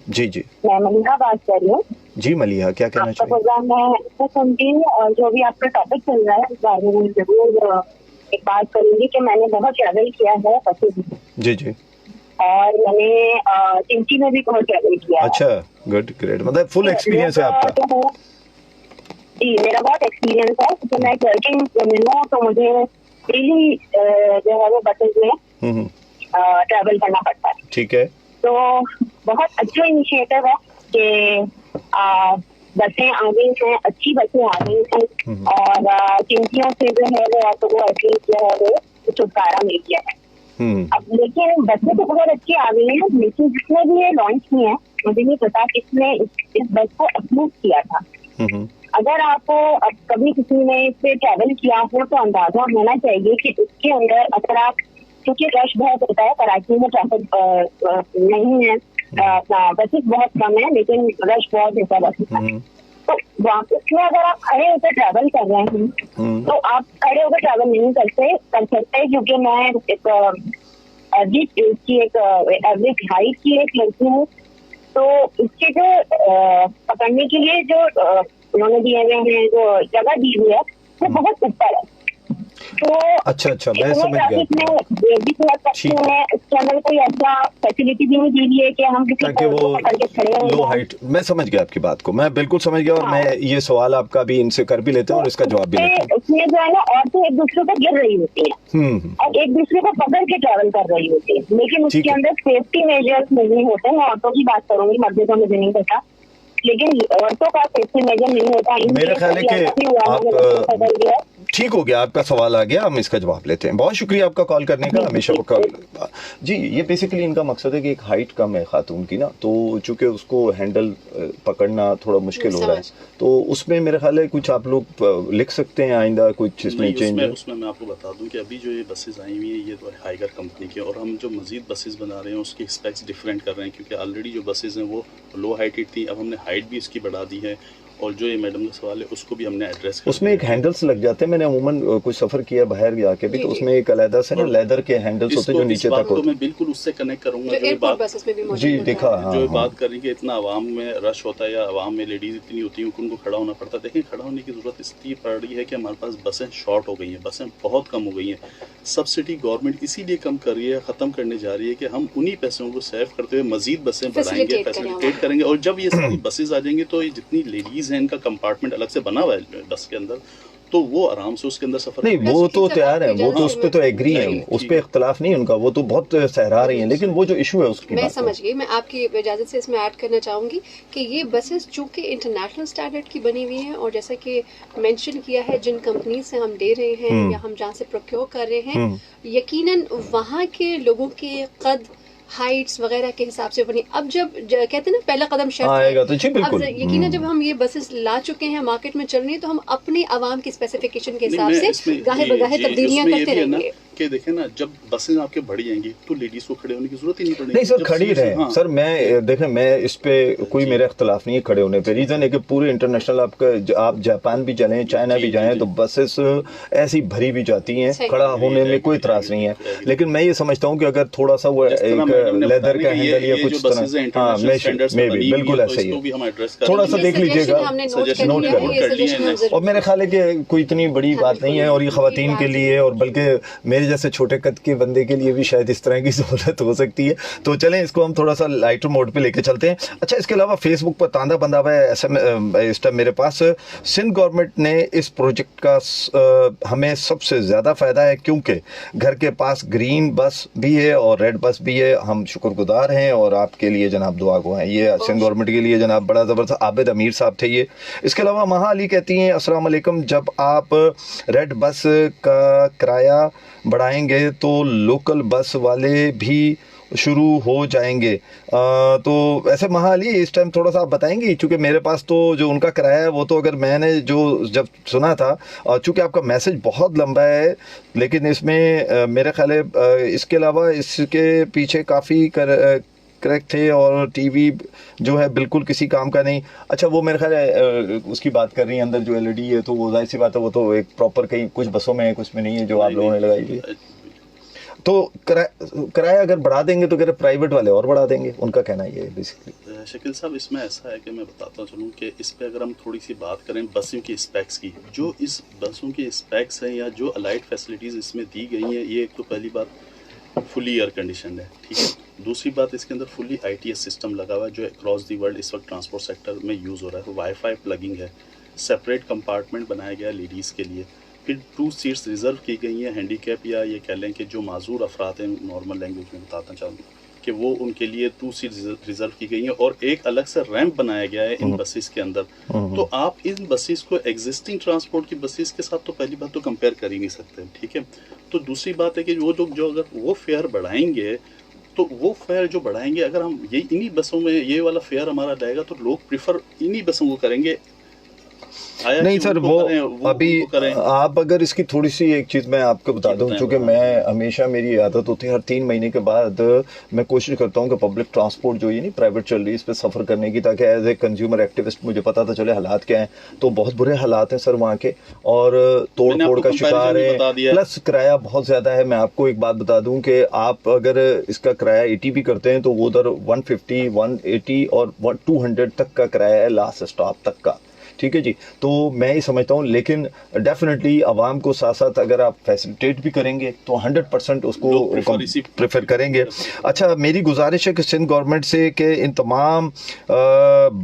جی میں ملیحہ بات کر رہی ہوں. جی ملیحہ, کیا کہنا چاہیے. پروگرام میں سنتی ہوں اور جو بھی آپ کا ٹاپک چل رہا ہے اس بارے میں ضرور ایک بات کروں گی کہ میں نے بہت ٹریول کیا ہے بسوں میں. جی اور میں نے چنچی میں بھی بہت ٹریول کیا. اچھا, گڈ, گریٹ, مطلب فل ایکسپیرینس ہے آپ کا. جی میرا بہت ایکسپیرینس ہے, کیونکہ میں ورکنگ وومن ہوں تو مجھے ڈیلی جو ہے وہ بسز میں ٹریول کرنا پڑتا ہے. ٹھیک ہے. تو بہت اچھا انیشیٹو ہے کہ بسیں آ گئی ہیں, اچھی بسیں آ گئی ہیں, اور چنکیوں سے جو ہے وہ آپ کو ایٹ لیسٹ جو ہے وہ چھٹکارا مل گیا ہے. اب لیکن بسیں تو بہت اچھی آ گئی ہیں, لیکن جس نے بھی یہ لانچ کی ہیں مجھے نہیں پتا کس نے اس بس کو اپروو کیا تھا. اگر آپ کو اب کبھی کسی نے اس سے ٹریول کیا ہو تو اندازہ ہونا چاہیے کہ اس کے اندر اگر آپ, کیونکہ رش بہت ہوتا ہے کراچی میں, ٹریفک نہیں ہے, بسز بہت کم ہے لیکن رش بہت ہوتا ہے بسز میں. تو واپس میں اگر آپ کھڑے ہو کر ٹریول کر رہے ہیں تو آپ کھڑے ہو کر ٹریول نہیں کر سکتے, کیونکہ میں ایک ایوریج ہائٹ کی ایک لڑکی ہوں. تو اس کے جو پکڑنے کے لیے جو انہوں نے دیے ہوئے ہیں, جو جگہ دی ہوئی ہے وہ بہت اوپر ہے. تو اچھا میں سمجھ گیا. اس کے اندر کوئی ایسا فیسلٹی بھی نہیں دی گئی ہے کہ ہم کسی کو پکڑ کے کھڑے ہوں. لو ہائٹ, میں سمجھ گیا آپ کی بات کو, میں بالکل سمجھ گیا, اور میں یہ سوال آپ کا بھی ان سے کر بھی لیتے ہیں اور اس کا جواب بھی لیتے ہیں. اس میں جو ہے نا عورتیں ایک دوسرے کو گر رہی ہوتی ہیں اور ایک دوسرے کو پکڑ کے ٹریول کر رہی ہوتی ہے, لیکن اس کے اندر سیفٹی میجرز نہیں ہوتے. میں عورتوں کی بات کروں گی, مردوں کا مجھے نہیں پتا, لیکن عورتوں کا سیفٹی میجر نہیں ہوتا. میرا خیال ہے کہ آپ ٹھیک ہو گیا, آپ کا سوال آ گیا, ہم اس کا جواب لیتے ہیں. بہت شکریہ آپ کا کال کرنے کا, ہمیشہ وہ کال. جی یہ بیسیکلی ان کا مقصد ہے کہ ایک ہائٹ کم ہے خاتون کی نا, تو چونکہ اس کو ہینڈل پکڑنا تھوڑا مشکل ہو رہا ہے, تو اس میں میرا خیال ہے کچھ آپ لوگ لکھ سکتے ہیں آئندہ کچھ اس میں چینج. اس میں آپ کو بتا دوں کہ ابھی جو یہ بسز آئی ہوئی ہیں یہ تو ہائیگر کمپنی کی, اور ہم جو مزید بسز بنا رہے ہیں اس کی اسپیکس ڈفرینٹ کر رہے ہیں, کیونکہ آلریڈی جو بسز ہیں وہ لو ہائٹڈ تھی, اب ہم نے ہائٹ بھی اس کی بڑھا دی ہے. اور جو یہ میڈم کا سوال ہے اس کو بھی ہم نے ایڈریس کیا. اس میں ایک ہینڈلز لگ جاتے ہیں, میں نے عموماً کچھ سفر کیا باہر جا کے بھی, تو اس میں ایک علیحدہ سے نا لیدر کے ہینڈلز ہوتے ہیں جو نیچے تک ہوتے ہیں. میں بالکل اس سے کنیکٹ کروں گا جو بات جی دیکھا جو بات کر رہی کہ اتنا عوام میں رش ہوتا ہے یا عوام میں لیڈیز اتنی ہوتی ہیں ان کو کھڑا ہونا پڑتا ہے. دیکھیں کھڑا ہونے کی ضرورت اس لیے پڑ رہی ہے کہ ہمارے پاس بسیں شارٹ ہو گئی ہیں, بسیں بہت کم ہو گئی ہیں. سبسڈی گورنمنٹ اسی لیے کم کر رہی ہے, ختم کرنے جا رہی ہے کہ ہم انہی پیسوں کو سیو کرتے ہوئے مزید بسیں بڑھائیں گے, فیسلیٹیٹ کریں گے. اور جب یہ ساری بسز آ جائیں گے تو یہ جتنی لیڈیز ہیں ان کا کمپارٹمنٹ الگ سے بنا ہوا ہے بس کے اندر, تو وہ آرام سے اس کے اندر سفر نہیں وہ تو تیار ہے, وہ تو اس پہ تو ایگری ہیں, نہیں, اس پہ اختلاف نہیں ان کا, وہ تو بہت سہرا رہی ہیں, لیکن وہ جو ایشو ہے اس کی میں بات سمجھ گئی. میں آپ کی اجازت سے اس میں ایڈ کرنا چاہوں گی کہ یہ بسز چونکہ انٹرنیشنل اسٹینڈرڈ کی بنی ہوئی ہیں, اور جیسا کہ مینشن کیا ہے جن کمپنی سے ہم لے رہے ہیں یا ہم جہاں سے پروکیور کر رہے ہیں, یقیناً وہاں کے لوگوں کے قد ہائٹس وغیرہ کے حساب سے بنی. اب جب کہتے ہیں نا پہلا قدم شرط آئے گا تو جی اب بالکل, یقیناً جب ہم یہ بسز لا چکے ہیں, مارکیٹ میں چل رہی ہیں, تو ہم اپنی عوام کی اسپیسیفکیشن کے حساب سے گاہے بگاہے تبدیلیاں کرتے رہیں گے. کہ دیکھیں نا, جب بسیں آپ کے بڑی جائیں گی تو لیڈیز کو کھڑے ہونے کی ضرورت ہی نہیں پڑے گی. نہیں سر کھڑی رہے سر, میں دیکھیں میں اس پہ کوئی میرا اختلاف نہیں ہے کھڑے ہونے پہ. ریزن ہے کہ پورے انٹرنیشنل آپ جاپان بھی چلیں, چائنا بھی جائیں, تو بسز ایسی بھری بھی جاتی ہیں, کھڑا ہونے میں کوئی اعتراض نہیں ہے. لیکن میں یہ سمجھتا ہوں کہ اگر تھوڑا سا وہ ایک لیدر کا ہینڈل یا کچھ طرح, ہاں میں بھی بالکل ایسا ہی ہے, تھوڑا سا دیکھ لیجیے گا, نوٹ کر. اور میرے خیال ہے کہ کوئی اتنی بڑی بات نہیں ہے, اور یہ خواتین کے لیے اور بلکہ میرے جیسے چھوٹے قد کے بندے کے لیے بھی شاید اس طرح کی سہولت ہو سکتی ہے. تو چلیں اس کو ہم تھوڑا سا لائٹر موڈ پہ لے کے چلتے ہیں. اچھا اس کے علاوہ فیس بک پر تاندہ بندہ ہوا ہے اس ٹائم میرے پاس, سندھ گورنمنٹ نے اس پروجیکٹ کا ہمیں سب سے زیادہ فائدہ ہے کیونکہ گھر کے پاس گرین بس بھی ہے اور ریڈ بس بھی ہے. ہم شکر گزار ہیں اور آپ کے لیے جناب دعا گو ہیں. یہ سندھ گورنمنٹ کے لیے جناب بڑا زبردست عابد امیر صاحب تھے یہ. اس کے علاوہ مہا علی کہتی ہیں السلام علیکم, جب آپ ریڈ بس کا کرایہ بڑھائیں گے تو لوکل بس والے بھی شروع ہو جائیں گے. تو ایسے مہا علی اس ٹائم تھوڑا سا آپ بتائیں گی, چونکہ میرے پاس تو جو ان کا کرایہ ہے وہ تو اگر میں نے جو جب سنا تھا, چونکہ آپ کا میسج بہت لمبا ہے لیکن اس میں میرے خیال ہے اس کے علاوہ اس کے پیچھے کافی کریکٹ تھے, اور ٹی وی جو ہے بالکل کسی کام کا نہیں. اچھا وہ میرے خیال ہے اس کی بات کر رہی ہیں اندر جو ایل ای ڈی ہے, تو وہ ظاہر سی بات ہے وہ تو ایک پراپر کہیں کچھ بسوں میں ہے کچھ میں نہیں ہے جو آپ لوگوں نے لگائی ہوئی ہے. تو کرایہ اگر بڑھا دیں گے تو کہہ پرائیویٹ والے اور بڑھا دیں گے, ان کا کہنا یہ ہے بیسکلی. شکیل صاحب اس میں ایسا ہے کہ میں بتاتا چلوں کہ اس پہ اگر ہم تھوڑی سی بات کریں بسوں کی اسپیکس کی, جو اس بسوں کی اسپیکس ہیں یا جو الائٹ فیسلٹیز اس میں دی گئی ہیں, یہ ایک تو پہلی بات فلی ایئر کنڈیشنڈ ہے, ٹھیک ہے. دوسری بات اس کے اندر فلی آئی ٹی ایس سسٹم لگا ہوا ہے جو اکراس دی ورلڈ اس وقت ٹرانسپورٹ سیکٹر میں یوز ہو رہا ہے. وائی فائی پلگنگ ہے, سپریٹ کمپارٹمنٹ بنایا گیا ہے لیڈیز کے لیے, پھر 2 سیٹس ریزرو کی گئی ہیں ہینڈی کیپ یا یہ کہہ لیں کہ جو معذور افراد ہیں, نارمل لینگویج میں بتاتا چاہوں کہ وہ ان کے لیے 2 سیٹ ریزرو کی گئی ہیں, اور ایک الگ سے ریمپ بنایا گیا ہے ان بسیز کے اندر. تو آپ ان بسیز کو ایگزسٹنگ ٹرانسپورٹ کی بسیز کے ساتھ تو پہلی بات تو کمپیئر کر ہی نہیں سکتے, ٹھیک ہے. تو دوسری بات ہے کہ وہ لوگ جو اگر وہ فیئر بڑھائیں گے تو وہ فیئر جو بڑھائیں گے, اگر ہم یہ انہی بسوں میں یہ والا فیئر ہمارا رہے گا تو لوگ پریفر انہی بسوں کو کریں گے. نہیں سر وہ ابھی آپ اگر اس کی تھوڑی سی ایک چیز میں آپ کو بتا دوں, چونکہ میں ہمیشہ میری عادت ہوتی ہے ہر 3 مہینے کے بعد میں کوشش کرتا ہوں کہ پبلک ٹرانسپورٹ جو یہ نہیں پرائیویٹ چل رہی ہے اس پہ سفر کرنے کی, تاکہ ایز اے کنزیومر ایکٹیوسٹ مجھے پتا تھا چلے حالات کیا ہیں. تو بہت برے حالات ہیں سر وہاں کے, اور توڑ پھوڑ کا شکار ہے, پلس کرایہ بہت زیادہ ہے. میں آپ کو ایک بات بتا دوں کہ آپ اگر اس کا کرایہ 80 بھی کرتے ہیں تو وہ ادھر 150 180 اور 200 تک کا کرایہ ہے لاسٹ اسٹاپ تک کا, ٹھیک ہے جی. تو میں ہی سمجھتا ہوں, لیکن ڈیفینیٹلی عوام کو ساتھ ساتھ اگر آپ فیسلیٹیٹ بھی کریں گے تو 100% اس کو پریفر کریں گے. اچھا میری گزارش ہے کہ سندھ گورنمنٹ سے کہ ان تمام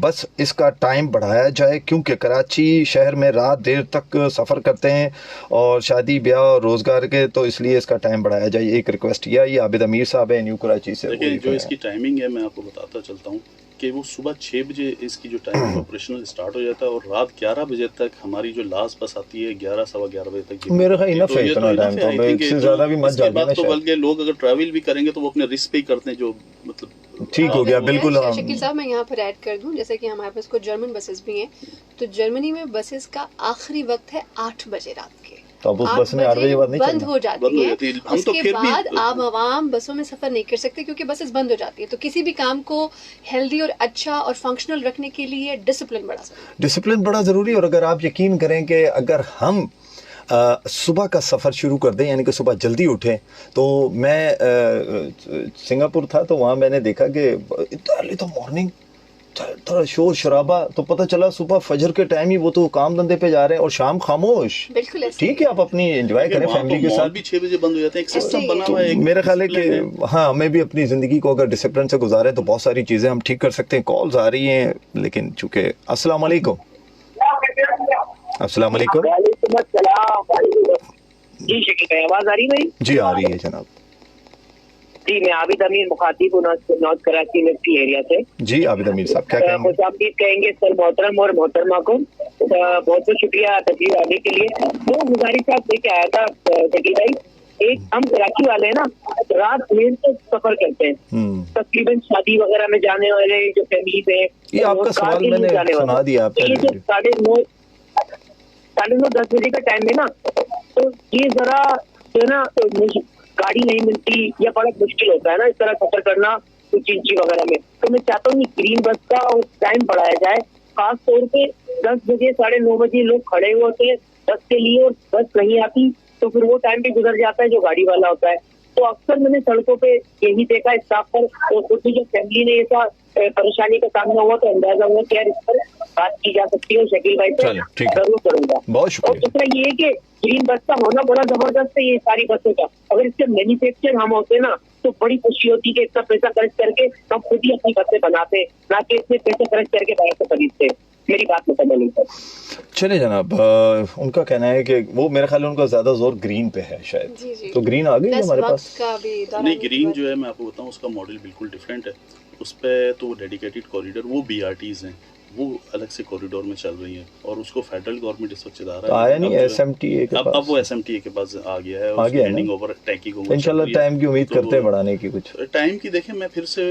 بس اس کا ٹائم بڑھایا جائے, کیونکہ کراچی شہر میں رات دیر تک سفر کرتے ہیں اور شادی بیاہ اور روزگار کے, تو اس لیے اس کا ٹائم بڑھایا جائے. ایک ریکویسٹ یہ عابد امیر صاحب ہے نیو کراچی سے. دیکھیں جو اس کی ٹائمنگ ہے میں آپ کو بتاتا چلتا ہوں کہ وہ صبح 6 بجے اس کی جو ٹائم آپریشنل اسٹارٹ ہو جاتا ہے, اور رات 11 بجے تک ہماری جو لاسٹ بس آتی ہے 11 سوا 11 بجے تک. میرا خیال انف ہے اتنا ٹائم, تو اس سے زیادہ بھی مت جاگے نا. تو بلکہ لوگ اگر ٹریول بھی کریں گے تو وہ اپنے رسک پہ ہی کرتے ہیں, جو مطلب ٹھیک ہو گیا بالکل. شکیل صاحب میں یہاں پر ایڈ کر دوں, جیسے کہ ہمارے پاس کچھ جرمن بسز بھی ہیں, تو جرمنی میں بسز کا آخری وقت ہے 8 بجے رات کے, تو اب اس بس میں 8 بجے بعد نہیں بند ہو جاتی ہے. اس کے بعد آپ عوام بسوں میں سفر نہیں کر سکتے کیونکہ بسز بند ہو جاتی ہے. تو کسی بھی کام کو ہیلدی اور اچھا اور فنکشنل رکھنے کے لیے ڈسپلن بڑا ضروری. اور اگر آپ یقین کریں کہ اگر ہم صبح کا سفر شروع کر دیں, یعنی کہ صبح جلدی اٹھیں, تو میں سنگاپور تھا تو وہاں میں نے دیکھا کہ ارلی تو مارننگ تھوڑا شور شرابہ, تو پتہ چلا صبح فجر کے ٹائم ہی وہ تو کام دھندے پہ جا رہے ہیں اور شام خاموش. بالکل ٹھیک ہے, آپ اپنی انجوائے کریں فیملی کے ساتھ. بھی 6 بجے بند ہو جاتے ہیں, ایک سسٹم بنا ہوا ہے. میرا خیال ہے کہ ہاں ہمیں بھی اپنی زندگی کو اگر ڈسپلن سے گزاریں تو بہت ساری چیزیں ہم ٹھیک کر سکتے ہیں. کالز آ رہی ہیں لیکن چونکہ السلام علیکم. السلام علیکم. वालेकुम अस्सलाम। जी शकील भाई, आवाज आ रही भाई? जी आ रही है जनाब। जी, मैं आबिद अमीर मुखातिब हूँ नॉर्थ कराची वेस्टी एरिया से। जी आबिद अमीर साहब क्या कहेंगे? खुश आमदीद कहेंगे सर मोहतरम और मोहतरमा को। बहुत बहुत शुक्रिया तशरीफ आने के लिए। तो गुजारिश आप लेके आया था शकील भाई, एक हम कराची वाले हैं ना, रात ट्रेन से सफर करते हैं, तकरीबन शादी वगैरह में जाने वाले जो फैमिलीज है, ये आपका सवाल मैंने सुना दिया आपने। ये जो 9:30 बजे का टाइम है ना, तो ये जरा जो है ना गाड़ी नहीं मिलती या बड़ा मुश्किल होता है ना इस तरह सफर करना कुछ इंची वगैरह में। तो मैं चाहता हूँ कि ग्रीन बस का टाइम बढ़ाया जाए, खास तौर पे 10 बजे 9:30 बजे लोग खड़े हुए होते हैं बस के लिए और बस नहीं आती, तो फिर वो टाइम भी गुजर जाता है जो गाड़ी वाला होता है। तो अक्सर मैंने सड़कों पे यही देखा स्टाफ पर, तो खुद भी जो फैमिली ने ऐसा परेशानी का सामना हुआ तो अंदाजा हुआ कि यार इस पर बात की जा सकती है। शकील भाई से जरूर करूंगा। बहुत शुक्रिया। और दूसरा ये है कि ग्रीन बस का होना बड़ा जबरदस्त है ये सारी बसों का। अगर इससे मैन्युफैक्चर हम होते ना तो बड़ी खुशी होती कि इतना पैसा खर्च करके हम खुद ही अपनी बसें बनाते, ना कि इतने पैसे खर्च करके बाहर से खरीदते। मेरी बात में समझ नहीं सर। चले जनाब, उनका कहना है कि वो मेरे ख्याल में उनका ज्यादा जोर ग्रीन पे है शायद। जी। तो ग्रीन आ गई हमारे पास? नहीं, ग्रीन जो है मैं आपको बताऊं उसका मॉडल बिल्कुल डिफरेंट है। उस पे तो डेडिकेटेड कॉरिडोर, वो BRTs हैं, वो अलग से कॉरिडोर में चल रही हैं और उसको फेडरल गवर्नमेंट इस वक्त चला रहा है। आया नहीं SMTA के पास? अब वो SMTA के पास आ गया है, आ गया हैंडिंग ओवर टैंकी को इंशाल्लाह टाइम की उम्मीद करते हैं बढ़ाने की। कुछ टाइम की देखें, मैं फिर से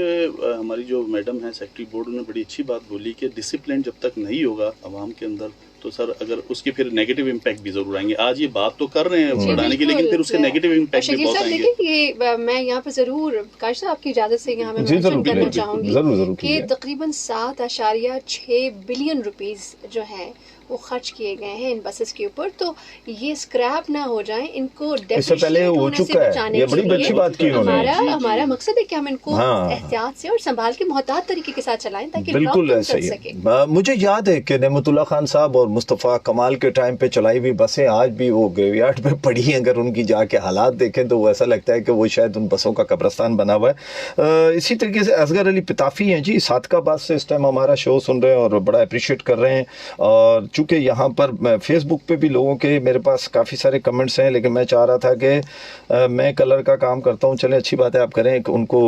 हमारी जो मैडम है सेक्रेटरी बोर्ड ने बड़ी अच्छी बात बोली कि डिसिप्लिन जब तक नहीं होगा आवाम के अंदर तो सर अगर उसके फिर नेगेटिव इम्पैक्ट भी जरूर आएंगे। आज ये बात तो कर रहे हैं बढ़ाने की, लेकिन फिर उसके नेगेटिव इम्पैक्ट भी बहुत आएंगे। ये मैं यहाँ पे जरूर काश साहब आपकी इजाजत से यहाँ मैं मेंशन करना चाहूंगी कि तकरीबन 7.6 बिलियन रुपीस जो है वो खर्च किए गए हैं इन बसेस के ऊपर। तो ये स्क्रैप ना हो जाए, इनको इससे पहले हो चुका है, ये बड़ी अच्छी बात की उन्होंने। हमारा मकसद है कि हम इनको एहतियात से और संभाल के मोहतात तरीके के साथ चलाएं ताकि बिल्कुल ऐसा ही है। मुझे याद है कि नेमतुल्लाह खान साहब और मुस्तफ़ा कमाल के टाइम पे चलाई हुई बसें आज भी वो ग्रेवयार्ड पे पड़ी हैं। अगर उनकी जाके हालात देखें तो वो ऐसा लगता है कि वो शायद उन बसों का कब्रस्तान बना हुआ है। इसी तरीके से असगर अली पिताफी हैं जी, सादकाबाद से इस टाइम हमारा शो सुन रहे हैं और बड़ा अप्रिशिएट कर रहे हैं। और चूँकि यहाँ पर फेसबुक पे भी लोगों के मेरे पास काफ़ी सारे कमेंट्स हैं, लेकिन मैं चाह रहा था कि मैं कलर का काम करता हूँ। चलें अच्छी बात है, आप करें। उनको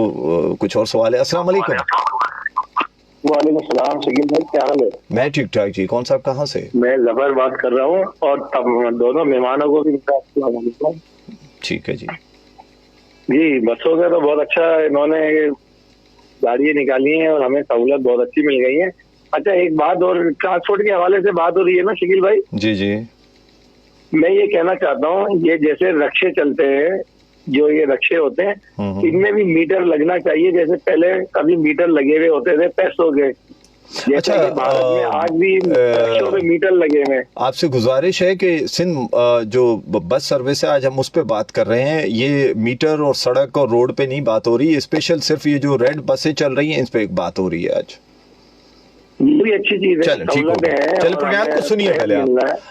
कुछ और सवाल है। अस्सलाम वालेकुम। वालेकुम सलाम शकील भाई, क्या हाल है? मैं ठीक ठाक जी। कौन साहब कहाँ से? मैं जफर बात कर रहा हूँ और दोनों मेहमानों को भी ठीक है जी। जी, बसों का तो बहुत अच्छा इन्होंने गाड़ियाँ निकाली हैं और हमें सहूलत बहुत अच्छी मिल गई है। अच्छा, एक बात और ट्रांसपोर्ट के हवाले से बात हो रही है ना शकील भाई। जी जी, मैं ये कहना चाहता हूँ, ये जैसे रक्शे चलते हैं, जो ये रक्शे होते हैं, इनमें भी मीटर लगना चाहिए। जैसे पहले कभी मीटर लगे हुए होते थे पैसों के, जैसे कि भारत में आज भी रक्शों पे मीटर लगे हुए। आपसे गुजारिश है कि सिंध जो बस सर्विस है, आज हम उस पे बात कर रहे हैं। ये मीटर और सड़क और रोड पे नहीं बात हो रही, स्पेशल सिर्फ ये जो रेड बसें चल रही हैं इस पे एक बात हो रही है आज। ये अच्छी चीज है। चलो ठीक हो गया। चलो प्रोग्राम को सुनिए पहले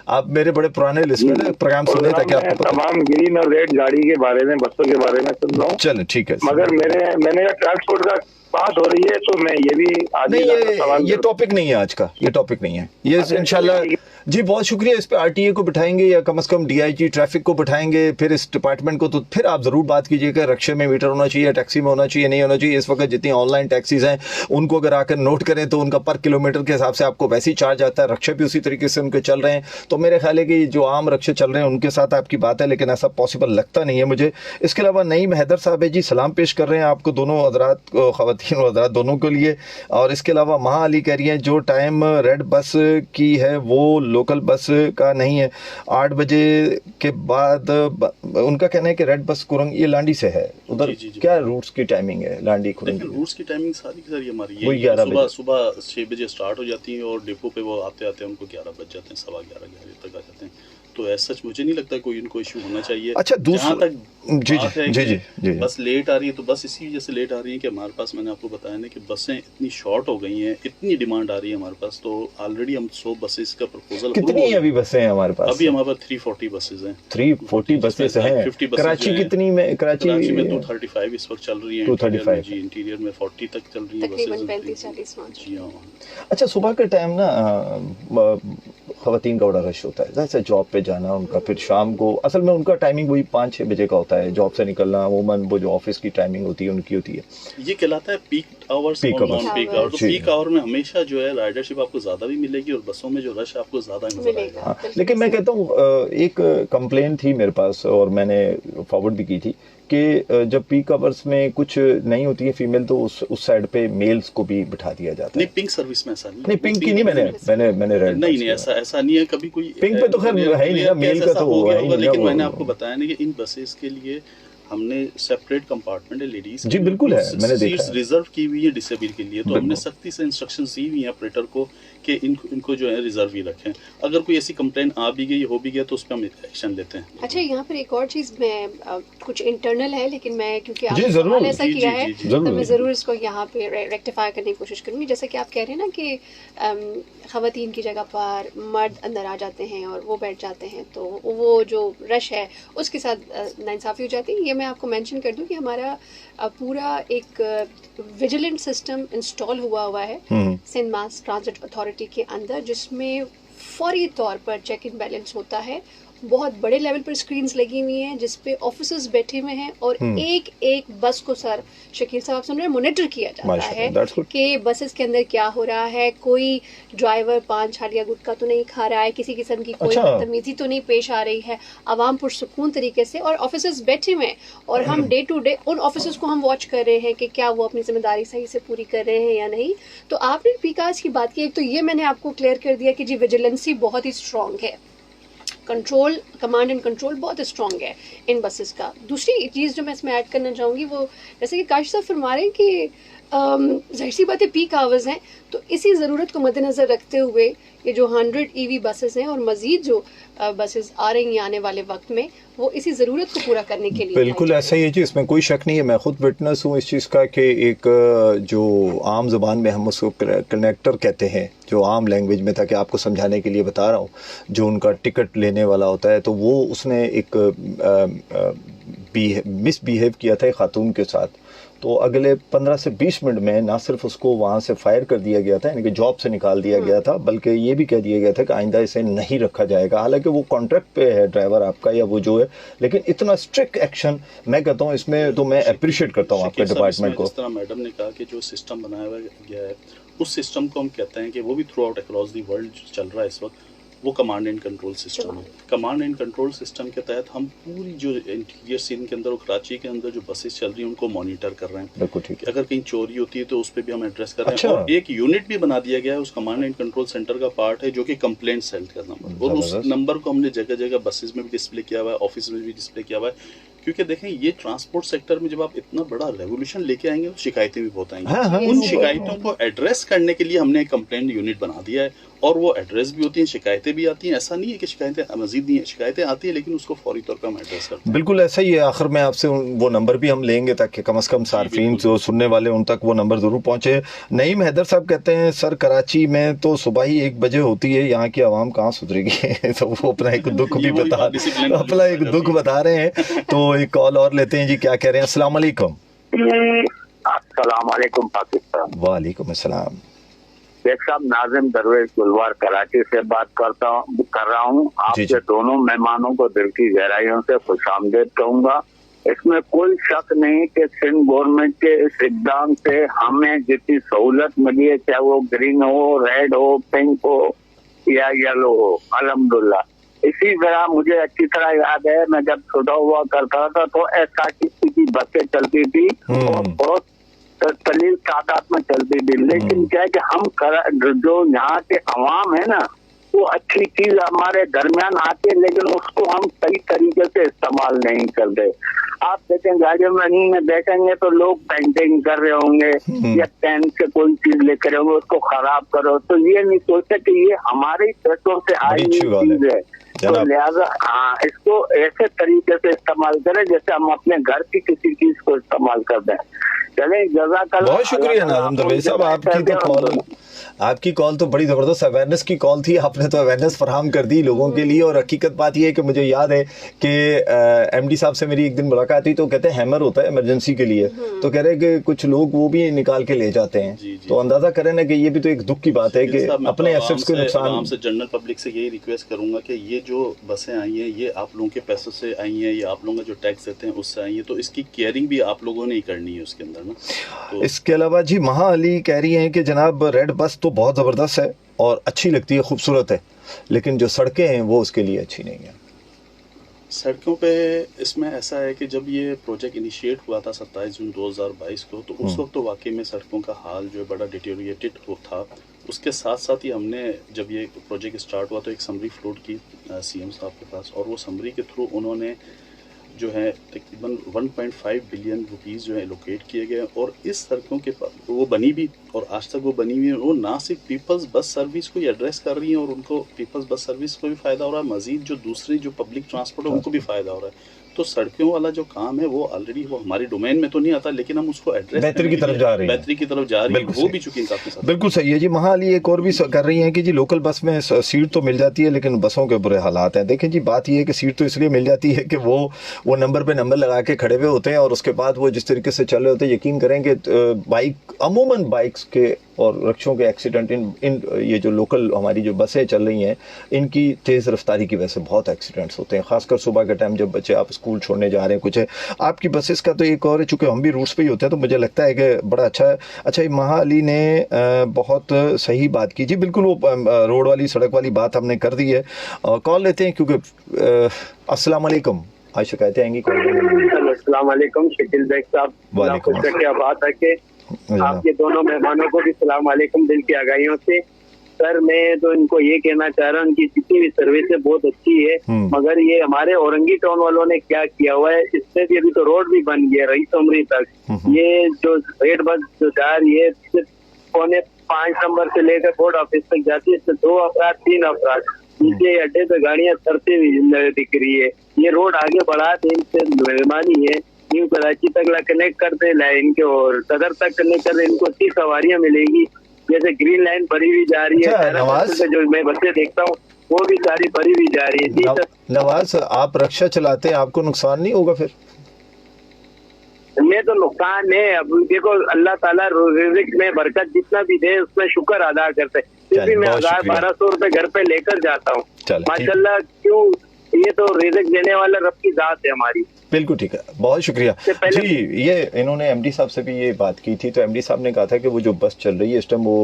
आप मेरे बड़े पुराने लिस्टर हैं, प्रोग्राम सुनिए ताकि आपको तमाम ग्रीन और रेड गाड़ी के बारे में, बसों के बारे में सुन रहा हूँ। चलो ठीक है। मगर मैंने ट्रांसपोर्ट का बात हो रही है तो मैं ये भी नहीं, ये टॉपिक नहीं है आज का, ये टॉपिक नहीं है ये। इंशाल्लाह जी, बहुत शुक्रिया। इस पे RTA को बिठाएंगे या कम से कम DIG ट्रैफिक को बिठाएंगे, फिर इस डिपार्टमेंट को, तो फिर आप जरूर बात कीजिएगा रक्शे में मीटर होना चाहिए, टैक्सी में होना चाहिए, नहीं होना चाहिए। इस वक्त जितनी ऑनलाइन टैक्सीज हैं उनको अगर आकर नोट करें तो उनका पर किलोमीटर के हिसाब से आपको वैसे ही चार्ज आता है। रक्शे भी उसी तरीके से उनके चल रहे हैं। तो मेरे ख्याल है कि जो आम रक्शे चल रहे हैं उनके साथ आपकी बात है, लेकिन ऐसा पॉसिबल लगता नहीं है मुझे। इसके अलावा नईम हैदर साहब है जी, सलाम पेश कर रहे हैं आपको, दोनों हजरात, ख़वातीन और हजरात दोनों के लिए। और इसके अलावा महा अली कह रही हैं जो टाइम रेड बस की है वो लोकल बस का नहीं है, 8 बजे के बाद। उनका कहना है कि रेड बस कुरंग, ये लांडी से है उधर। जी। क्या रूट्स की टाइमिंग है लांडी कुरंग? रूट्स की टाइमिंग सारी की सारी हमारी सुबह 6 बजे स्टार्ट हो जाती है और डिपो पे वो आते आते उनको 11 बज जाते हैं, 11:15 तक आ जाते हैं। तो ऐसा सच मुझे नहीं लगता कोई इनको इशू होना चाहिए। अच्छा, जहाँ तक जी, बस लेट आ रही है तो बस इसी वजह से लेट आ रही है कि हमारे पास, मैंने आपको बताया ना कि बसें इतनी शॉर्ट हो गई हैं, इतनी डिमांड आ रही है हमारे पास। तो ऑलरेडी हम 100 बसेस का प्रपोजल, कितनी अभी बसें हैं हमारे पास? अभी हमारे पास 340 बसेस हैं। 340 बसेस हैं। कराची कितनी में? कराची में 235 इस वक्त चल रही है। 235 जी, इंटीरियर में 40 तक चल रही है बसेस। तकरीबन 35-40। अच्छा, सुबह के टाइम ना ख़वातीन का बड़ा रश होता है, जैसे जॉब पे जाना उनका, फिर शाम को असल में उनका टाइमिंग वही 5-6 बजे का होता है, जॉब से निकलना अमूमन वो जो ऑफिस की टाइमिंग होती है उनकी होती है। ये कहलाता है पीक आवर्स Peak और hours. Non peak hour. तो जी। पीक आवर में हमेशा जो है राइडरशिप आपको ज्यादा भी मिलेगी और बसों में जो रश आपको ज्यादा नजर मिलेगा। आएगा। हाँ, लेकिन मैं कहता हूँ एक कंप्लेन थी मेरे पास और मैंने फॉरवर्ड भी की थी कि जब पीक आवर्स में कुछ नहीं होती है फीमेल तो उस साइड पे मेल्स को भी बिठा दिया जाता नहीं, है। पिंक सर्विस में ऐसा नहीं। नहीं पिंक की नहीं, मैंने रेड नहीं नहीं, ऐसा नहीं है। कभी कोई पिंक पे तो खैर है ही नहीं ना, मेल का तो हो गया है ही होगा, नहीं ना लेकिन वो। मैंने आपको बताया ना कि इन बसेस के लिए हमने सेपरेट कंपार्टमेंट है लेडीज जी, बिल्कुल है, मैंने देखा है। रिजर्व की हुई है डिसेबल के लिए, तो बिल्कुल। हमने सख्ती से इंस्ट्रक्शंस दी हुई है ऑपरेटर को कि इनको जो है रिजर्व ही रखें। अगर कोई ऐसी कंप्लेन आ भी गई हो भी गया तो उस पर हम एक्शन लेते हैं। अच्छा, यहाँ पर एक और चीज़ मैं कुछ इंटरनल है लेकिन मैं क्योंकि जी, आपने जरूर। सवाल ऐसा जी, किया जी, है जी, जी। तो मैं जरूर। ज़रूर इसको यहाँ पे रेक्टिफाई करने की कोशिश करूँगी। जैसे कि आप कह रहे हैं ना कि ख़वातीन की जगह पर मर्द अंदर आ जाते हैं और वो बैठ जाते हैं तो वो जो रश है उसके साथ नाइंसाफ़ी हो जाती है। ये मैं आपको मेंशन कर दूँ कि हमारा पूरा एक विजिलेंट सिस्टम इंस्टॉल हुआ है सिंध मास ट्रांजिट अथॉरिटी के अंदर, जिसमें फौरी तौर पर चेक इन बैलेंस होता है। बहुत बड़े लेवल पर स्क्रीन्स लगी हुई हैं जिस पे ऑफिसर्स बैठे हुए हैं और एक एक बस को सर शकील साहब सुन रहे हैं मॉनिटर किया जाता माशाल्लाह, that's है good. कि बसेस के अंदर क्या हो रहा है, कोई ड्राइवर पान छालिया गुटखा तो नहीं खा रहा है, किसी किस्म की कोई अच्छा। बदतमीजी तो नहीं पेश आ रही है, आवाम पुरसुकून तरीके से और ऑफिसर्स बैठे हुए हैं और हम डे टू डे उन ऑफिसर्स को हम वॉच कर रहे हैं कि क्या वो अपनी जिम्मेदारी सही से पूरी कर रहे हैं या नहीं। तो आपने विकास की बात की, एक तो ये मैंने आपको क्लियर कर दिया कि जी विजिलेंसी बहुत ही स्ट्रॉन्ग है, कंट्रोल कमांड एंड कंट्रोल बहुत स्ट्रॉन्ग है इन बसेस का। दूसरी चीज़ जो मैं इसमें ऐड करना चाहूँगी वो जैसे कि काश साहब फरमा रहे हैं कि जाहिर सी बात है पीक आवर्स हैं, तो इसी ज़रूरत को मद्देनज़र रखते हुए ये जो 100 EV बसेस हैं और मज़ीद जो बसेस आ रही हैं आने वाले वक्त में वो इसी ज़रूरत को पूरा करने के लिए बिल्कुल ऐसा ही है जी, इसमें कोई शक नहीं है। मैं खुद विटनेस हूँ इस चीज़ का कि एक जो आम ज़बान में हम उसको कनेक्टर कहते हैं, जो आम लैंग्वेज में था कि आपको समझाने के लिए बता रहा हूँ, जो उनका टिकट लेने वाला होता है तो वो उसने एक मिसबिहेव किया था एक खातून के साथ, तो अगले 15 से 20 मिनट में ना सिर्फ उसको वहाँ से फायर कर दिया गया था, यानी कि जॉब से निकाल दिया गया था, बल्कि ये भी कह दिया गया था कि आइंदा इसे नहीं रखा जाएगा। हालांकि वो कॉन्ट्रैक्ट पे है ड्राइवर आपका या वो जो है, लेकिन इतना स्ट्रिक्ट एक्शन मैं कहता हूँ इसमें तो मैं अप्रिशिएट करता हूँ आपके डिपार्टमेंट को। जिस तरह मैडम ने कहा कि जो सिस्टम बनाया गया है उस सिस्टम को हम कहते हैं कि वो भी through out across the world चल रहा है इस वक्त, वो कमांड एंड कंट्रोल सिस्टम है। कमांड एंड कंट्रोल सिस्टम के तहत हम पूरी जो इंटीरियर सीन के अंदर और कराची के अंदर जो बसेस चल रही हैं उनको मॉनिटर कर रहे हैं। बिल्कुल ठीक है। अगर कहीं चोरी होती है तो उस पर भी हम एड्रेस कर रहे हैं। अच्छा। और एक यूनिट भी बना दिया गया है, उस कमांड एंड कंट्रोल सेंटर का पार्ट है जो कि कंप्लेंट सेल का नंबर, और उस जबरदस्त। नंबर को हमने जगह जगह बसेस में भी डिस्प्ले किया हुआ है, ऑफिस में भी डिस्प्ले किया हुआ है। क्योंकि देखें ये ट्रांसपोर्ट सेक्टर में जब आप इतना बड़ा रेवोल्यूशन लेके आएंगे तो शिकायतें भी बहुत आएंगी। हाँ, उन शिकायतों को एड्रेस करने के लिए हमने एक कंप्लेंट यूनिट बना दिया है और वो एड्रेस भी होती हैं, शिकायतें भी आती हैं। ऐसा नहीं है कि शिकायतें मजीद नहीं है, शिकायतें आती हैं लेकिन उसको फौरी तौर पर हम एड्रेस करते हैं। बिल्कुल ऐसा ही है। आखिर में आपसे वो नंबर भी हम लेंगे ताकि कम से कम सार्फिन जो सुनने वाले उन तक वो नंबर जरूर पहुंचे। नईम हैदर साहब कहते हैं सर कराची में तो सुबह ही 1 बजे होती है, यहाँ की आवाम कहाँ सुधरेगी। तो वो अपना एक दुख भी बता रहे हैं। तो एक कॉल और लेते हैं जी, क्या कह रहे हैं? अस्सलाम वालेकुम। अस्सलाम वालेकुम पाकिस्तान। वालेकुम अस्सलाम। शेख साहब, नाजिम दरवेश गुलवार कराची से बात कर रहा हूँ। आपके दोनों मेहमानों को दिल की गहराइयों से खुशामदीद कहूँगा। इसमें कोई शक नहीं कि सिंध गवर्नमेंट के इस इक़दाम से हमें जितनी सहूलत मिली है, चाहे वो ग्रीन हो, रेड हो, पिंक हो या येलो हो, अल्हम्दुलिल्लाह। इसी तरह मुझे अच्छी तरह याद है, मैं जब छोटा हुआ करता था तो SRTC की बसें चलती थी और बहुत कलील तादाद में चलती थी, लेकिन क्या है कि हम जो यहाँ के अवाम है ना, वो अच्छी चीज हमारे दरमियान आती है लेकिन उसको हम सही तरीके से इस्तेमाल नहीं करते। आप देखें गाड़ियों में बैठेंगे तो लोग पेंटिंग कर रहे होंगे या पेन से कोई चीज लेकर होंगे, उसको खराब करो, तो ये नहीं सोचते कि ये हमारे पैसों से आई हुई चीज है, तो लिहाजा इसको ऐसे तरीके से इस्तेमाल करें जैसे हम अपने घर की किसी चीज को इस्तेमाल करते हैं। चले जज़ाकल्लाह। बहुत शुक्रिया नाज़िम दरवेश साहब, आपकी कॉल तो बड़ी ज़बरदस्त अवेयरनेस की कॉल थी। आपने तो अवेयरनेस फराहम कर दी लोगों के लिए। और हकीकत बात यह है कि मुझे याद है कि एमडी साहब से मेरी एक दिन मुलाकात हुई, तो कहते हैं हैमर होता है इमरजेंसी के लिए, तो कह रहे हैं कि कुछ लोग वो भी निकाल के ले जाते हैं। तो अंदाज़ा करें ना कि ये भी तो एक दुख की बात है कि अपने एसेट्स को नुकसान। से जनरल पब्लिक से यही रिक्वेस्ट करूंगा कि ये जो बसें आई हैं ये आप लोगों के पैसों से आई हैं, ये आप लोगों का जो टैक्स देते हैं उससे आई हैं, तो इसकी केयरिंग भी आप लोगों ने ही करनी है उसके अंदर ना। तो इसके अलावा जी महा अली कह रही हैं कि जनाब रेड बस तो बहुत ज़बरदस्त है और अच्छी लगती है, खूबसूरत है, लेकिन जो सड़कें हैं वो उसके लिए अच्छी नहीं है। सड़कों पे इसमें ऐसा है कि जब ये प्रोजेक्ट इनिशिएट हुआ था 27 जून 2022 को, तो उस वक्त तो वाकई में सड़कों का हाल जो है बड़ा डिटेरिएटेड था। उसके साथ साथ ही हमने जब ये प्रोजेक्ट स्टार्ट हुआ तो एक समरी फ्लोट की सीएम साहब के पास, और वो समरी के थ्रू उन्होंने जो है तकरीबन 1.5 बिलियन रुपीस जो है एलोकेट किए गए, और इस सड़कों के वो बनी भी और आज तक वो बनी हुई है। वो ना सिर्फ पीपल्स बस सर्विस को ही एड्रेस कर रही हैं और उनको पीपल्स बस सर्विस को भी फ़ायदा हो रहा है, मजीद जो दूसरी जो पब्लिक ट्रांसपोर्ट है उनको भी फ़ायदा हो रहा है। तो सड़कों वाला जो काम है वो ऑलरेडी वो हमारी डोमेन में तो नहीं आता, लेकिन हम उसको एड्रेस बेहतरी की तरफ जा रहे हैं, बेहतरी की तरफ जा रही है, वो भी चुकी काफ़ी साथ। बिल्कुल सही है जी। महा अली एक और भी कर रही हैं कि जी लोकल बस में सीट तो मिल जाती है लेकिन बसों के बुरे हालात हैं। देखें जी, बात ये है कि सीट तो इसलिए मिल जाती है कि वो नंबर पे नंबर लगा के खड़े हुए होते हैं, और उसके बाद वो जिस तरीके से चल रहे होते हैं, यकीन करें कि अमूमन बाइक्स के और रिक्शों के एक्सीडेंट इन ये जो लोकल हमारी जो बसें चल रही हैं इनकी तेज़ रफ्तारी की वजह से बहुत एक्सीडेंट्स होते हैं, खासकर सुबह के टाइम जब बच्चे आप स्कूल छोड़ने जा रहे हैं। कुछ है आपकी बसेस का तो एक और है, चूँकि हम भी रूट्स पे ही होते हैं तो मुझे लगता है कि बड़ा अच्छा है। अच्छा, ये महा अली ने बहुत सही बात की जी, बिल्कुल वो रोड वाली सड़क वाली बात हमने कर दी है। कॉल लेते हैं क्योंकि अस्सलाम वालेकुम, आज शिकायतें आएंगी। अस्सलाम वालेकुम शकील बेग साहब, वालेकुम क्या बात है कि आपके दोनों मेहमानों को भी सलाम वालेकुम दिल की आगाहियों से। सर मैं तो इनको ये कहना चाह रहा हूँ, उनकी जितनी भी सर्विस है बहुत अच्छी है, मगर ये हमारे औरंगी टाउन वालों ने क्या किया हुआ है, इससे भी अभी तो रोड भी बन गया रईस उमरी तक। ये जो रेड बस जो जा रही है 5 नंबर से लेकर बोर्ड ऑफिस तक जाती है, इससे 2 अफराद 3 अफराद नीचे अड्डे पे गाड़ियां चढ़ते हुई दिख रही है। ये रोड आगे बढ़ा दे, इनसे मेहरबानी है, न्यू कराची तक कनेक्ट कर दे लाइन के और सदर तक कनेक्ट कर दे, इनको 30 सवारियां मिलेगी। जैसे ग्रीन लाइन भरी हुई जा रही है, जो मैं बसें देखता हूँ वो भी सारी भरी हुई जा रही है। नवाज, आप रक्षा चलाते हैं, आपको नुकसान नहीं होगा फिर? मैं तो नुकसान है। अब देखो अल्लाह ताला रिज़्क़ में बरकत जितना भी दे उसमें शुक्र अदा करते हैं। फिर भी मैं 1000-1200 रुपए घर पे लेकर जाता हूँ माशाल्लाह। क्यों, ये तो रिज़्क़ देने वाला रब की जात है हमारी। बिल्कुल ठीक है, बहुत शुक्रिया जी। ये इन्होंने एमडी साहब से भी ये बात की थी, तो एमडी साहब ने कहा था कि वो जो बस चल रही है इस टाइम वो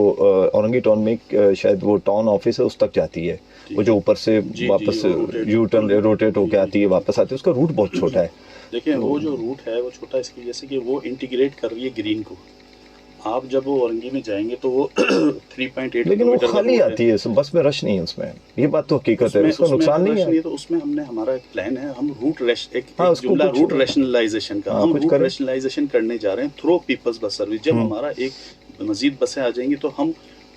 औरंगी टाउन में शायद वो टाउन ऑफिस है उस तक जाती है, वो जो ऊपर से वापस यू टर्न रोटेट होके आती है वापस आती है, उसका रूट बहुत छोटा है। देखिए वो जो रूट है वो छोटा इसकी वजह से कि वो इंटीग्रेट कर रही है ग्रीन को। आप जब वो औरंगी में जाएंगे तो वो 3.8 लेकिन वो खाली आती है, बस में रश नहीं है उसमें, ये बात तो हकीकत है, उसका नुकसान नहीं है। तो उसमें हमने हमारा एक प्लान है, हम रूट रैशनलाइजेशन का हम रूट रैशनलाइजेशन करने जा रहे हैं थ्रू पीपल्स बस सर्विस। जब हमारा एक मजीद बसें आ जाएंगी तो हम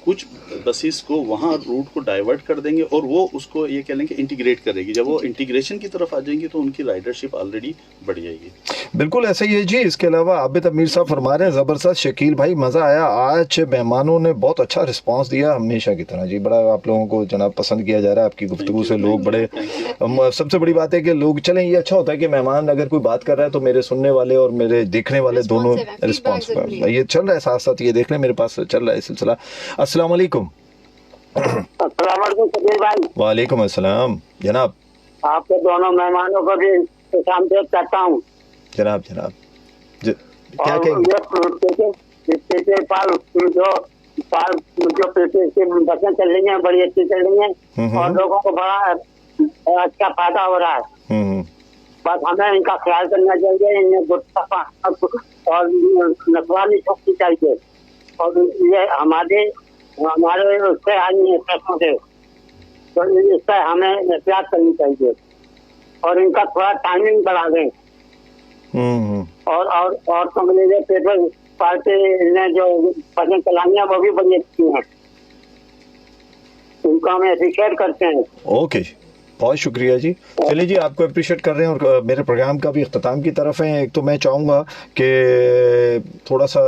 कुछ बसेस को वहाँ रूट को डाइवर्ट कर देंगे और वो उसको ये कह लेंगे इंटीग्रेट करेगी। जब वो इंटीग्रेशन की तरफ आ जाएंगी तो उनकी राइडरशिप ऑलरेडी बढ़ जाएगी। बिल्कुल ऐसा ही है जी। इसके अलावा आबिद अमीर साहब फरमा रहे हैं, ज़बरदस्त शकील भाई, मज़ा आया, आज मेहमानों ने बहुत अच्छा रिस्पांस दिया हमेशा की तरह जी। बड़ा आप लोगों को जनाब पसंद किया जा रहा है आपकी गुफ्तगू से, लोग बड़े सबसे बड़ी बात है कि लोग चलें, ये अच्छा होता है कि मेहमान अगर कोई बात कर रहा है तो मेरे सुनने वाले और मेरे देखने वाले दोनों रिस्पॉन्स ये चल रहा है, साथ साथ ये देख लें मेरे पास चल रहा है सिलसिला। अस्सलाम वालेकुम। वालेकुम अस्सलाम जनाब, आपके दोनों मेहमानों को भी शामदेद करता हूँ जनाब। क्या कहेंगे? जो बसें चल रही हैं बड़ी अच्छी चल रही हैं और लोगों को बड़ा अच्छा फायदा हो रहा है। बस हमें इनका ख्याल करना चाहिए, इन्हें गुस्सा और नस्वानी शक्ति चाहिए, और ये हमारे उससे आई है पैसों से, तो इससे हमें एहतियात करनी चाहिए और इनका थोड़ा टाइमिंग बढ़ा दें। और समझ पेपर पार्टी ने जो बसें चलानी है वो भी बड़ी अच्छी हैं, उनको हम अप्रिशिएट करते हैं। ओके बहुत शुक्रिया जी. चलिए जी, आपको अप्रिशिएट कर रहे हैं और मेरे प्रोग्राम का भी इख्तिताम की तरफ है. एक तो मैं चाहूँगा कि थोड़ा सा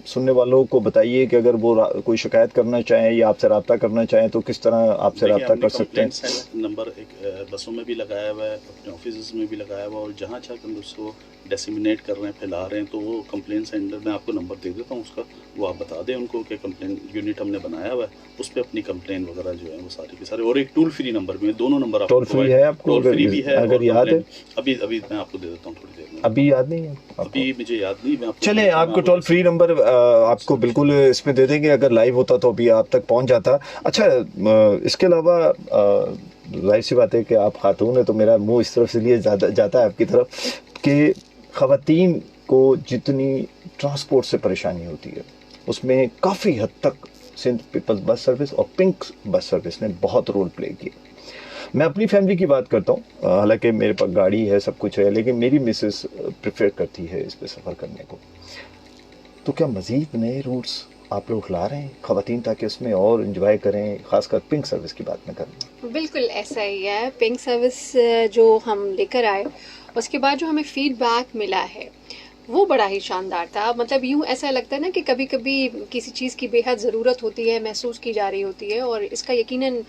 सुनने वालों को बताइए कि अगर वो कोई शिकायत करना चाहें या आपसे रब्ता करना चाहें तो किस तरह आपसे रब्ता कर सकते हैं. नंबर एक बसों में भी लगाया हुआ है, अपने ऑफिस में भी लगाया हुआ है, और जहाँ जहाँ हम उसको डिसमिनेट कर रहे हैं, फैला रहे हैं, तो वो कंप्लेन सेंटर में आपको नंबर दे देता हूँ उसका, वो आप बता दें उनको कि कंप्लेन यूनिट हमने बनाया हुआ है, उस पर अपनी कंप्लेन वगैरह जो है वो सारी के सारे, और एक टोल फ्री नंबर भी है, दोनों नंबर आपको टोल फ्री है, आपको टोल फ्री भी है, अगर याद है. अभी मैं आपको दे देता हूँ थोड़ी देर में. अभी याद नहीं है, अभी मुझे याद नहीं. मैं चले आपको टोल फ्री नंबर आपको बिल्कुल इसमें दे देंगे. अगर लाइव होता तो अभी आप तक पहुंच जाता. अच्छा, इसके अलावा जाहिर सी बात है कि आप खातून है तो मेरा मुंह इस तरफ से लिए जाता है आपकी तरफ कि ख़वातीन को जितनी ट्रांसपोर्ट से परेशानी होती है उसमें काफ़ी हद तक सिंध पीपल्स बस सर्विस और पिंक बस सर्विस ने बहुत रोल प्ले किया. मैं अपनी फैमिली की बात करता हूँ, हालांकि मेरे पास गाड़ी है, सब कुछ है, लेकिन मेरी मिसेस प्रेफर करती है इस पे सफ़र करने को. तो क्या मज़ीद नए रूट्स आप लोग ला रहे हैं ख़वातीन ताकि उसमें और इंजॉय करें, ख़ासकर पिंक सर्विस की बात मैं करूँ? बिल्कुल ऐसा ही है. पिंक सर्विस जो हम लेकर आए उसके बाद जो हमें फीडबैक मिला है वो बड़ा ही शानदार था. मतलब यूँ ऐसा लगता है ना कि कभी कभी किसी चीज़ की बेहद ज़रूरत होती है, महसूस की जा रही होती है, और इसका यकीनन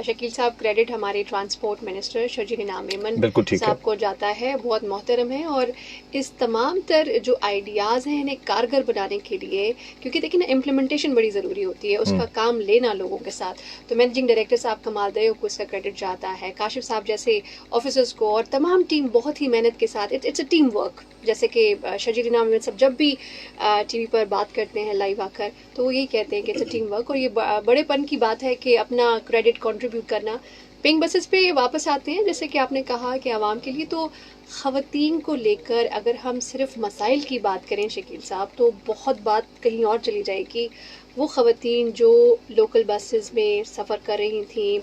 शकील साहब क्रेडिट हमारे ट्रांसपोर्ट मिनिस्टर शर्जील इनाम मेमन साहब को जाता है. बहुत मोहतरम है, और इस तमाम तर जो आइडियाज़ हैं इन्हें कारगर बनाने के लिए, क्योंकि देखिए ना इम्प्लीमेंटेशन बड़ी ज़रूरी होती है, उसका काम लेना लोगों के साथ. तो मैनेजिंग डायरेक्टर साहब कमाल दयो को इसका क्रेडिट जाता है, काशिफ साहब जैसे ऑफिसर्स को, और तमाम टीम बहुत ही मेहनत के साथ. It's a team work. जैसे कि शर्जील इनाम मेमन सब जब भी टीवी पर बात करते हैं लाइव आकर तो वो यही कहते हैं कि इट्स अ टीम वर्क, और ये बड़ेपन की बात है कि अपना क्रेडिट कंट्रीब्यूट करना. पिंक बसेस पे वापस आते हैं, जैसे कि आपने कहा कि आवाम के लिए, तो ख़वातीन को लेकर अगर हम सिर्फ मसाइल की बात करें शकील साहब तो बहुत बात कहीं और चली जाएगी. वो ख़वातीन जो लोकल बसेस में सफ़र कर रही थी,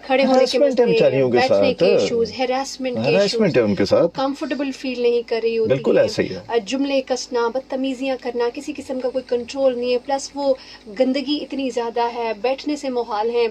खड़े होने के मसले, बैठने के इश्यूज, हैरेसमेंट के इश्यूज, उनके साथ कंफर्टेबल फील नहीं कर रही होती, बिल्कुल ऐसे ही है. जुमले कसना, बदतमीजियां करना, किसी किस्म का कोई कंट्रोल नहीं है, प्लस वो गंदगी इतनी ज़्यादा है, बैठने से मुहाल है,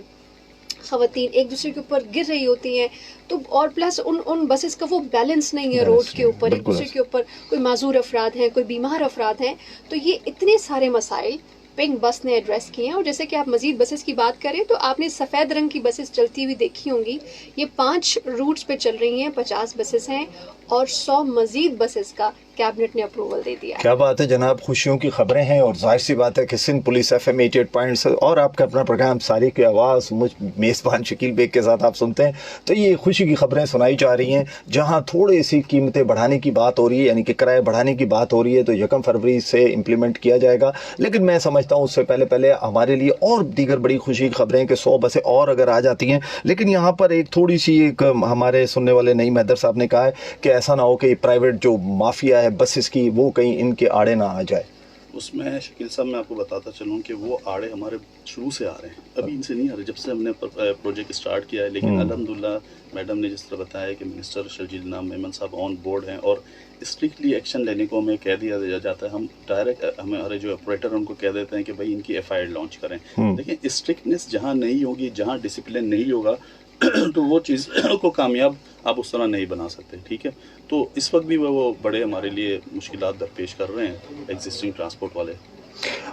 ख़वातीन एक दूसरे के ऊपर गिर रही होती हैं, तो और प्लस उन बसेस का वो बैलेंस नहीं है रोड के ऊपर, एक दूसरे के ऊपर, कोई माजूर अफराद हैं, कोई बीमार अफराद हैं. तो ये इतने सारे मसाइल पिंक बस ने एड्रेस किए हैं. और जैसे कि आप मजीद बसेस की बात करें तो आपने सफ़ेद रंग की बसेस चलती हुई देखी होंगी. ये 5 रूट्स पे चल रही हैं, 50 बसेस हैं, और 100 मजीद बसेस का कैबिनेट ने अप्रूवल दे दिया. क्या बात है जनाब, खुशियों की खबरें हैं. और जाहिर सी बात है कि सिंध पुलिस FM 88.7 और आपका अपना प्रोग्राम सारी की आवाज़ मुझ मेज़बान शकील बेग के साथ आप सुनते हैं, तो ये खुशी की खबरें सुनाई जा रही हैं. जहां थोड़ी सी कीमतें बढ़ाने की बात हो रही है, यानी कि किराए बढ़ाने की बात हो रही है, तो 1 फरवरी से इम्प्लीमेंट किया जाएगा. लेकिन मैं समझता हूँ उससे पहले हमारे लिए और दीगर बड़ी खुशी की खबरें कि 100 बसें और अगर आ जाती हैं. लेकिन यहाँ पर एक थोड़ी सी एक हमारे सुनने वाले नईम हैदर साहब ने कहा है कि ऐसा ना हो कि प्राइवेट जो माफिया है बसेस की वो कहीं इनके आड़े ना आ जाए. उसमें शकील साहब मैं आपको बताता चलूँ कि वो आड़े हमारे शुरू से आ रहे हैं, अभी इनसे नहीं आ रहे, जब से हमने प्रोजेक्ट स्टार्ट किया है. लेकिन अल्हम्दुलिल्लाह मैडम ने जिस तरह बताया कि मिनिस्टर शर्जील इनाम मेमन साहब ऑन बोर्ड हैं, और स्ट्रिक्टली एक्शन लेने को हमें कह दिया जाता है. हम डायरेक्ट हमारे जो ऑपरेटर उनको कह देते हैं कि भाई इनकी FIR लॉन्च करें. लेकिन स्ट्रिक्टनेस जहाँ नहीं होगी, जहाँ डिसिप्लिन नहीं होगा तो वो चीज़ को कामयाब आप उस तरह नहीं बना सकते. ठीक है, तो इस वक्त भी वो बड़े हमारे लिए मुश्किलात दरपेश कर रहे हैं एग्जिस्टिंग ट्रांसपोर्ट वाले.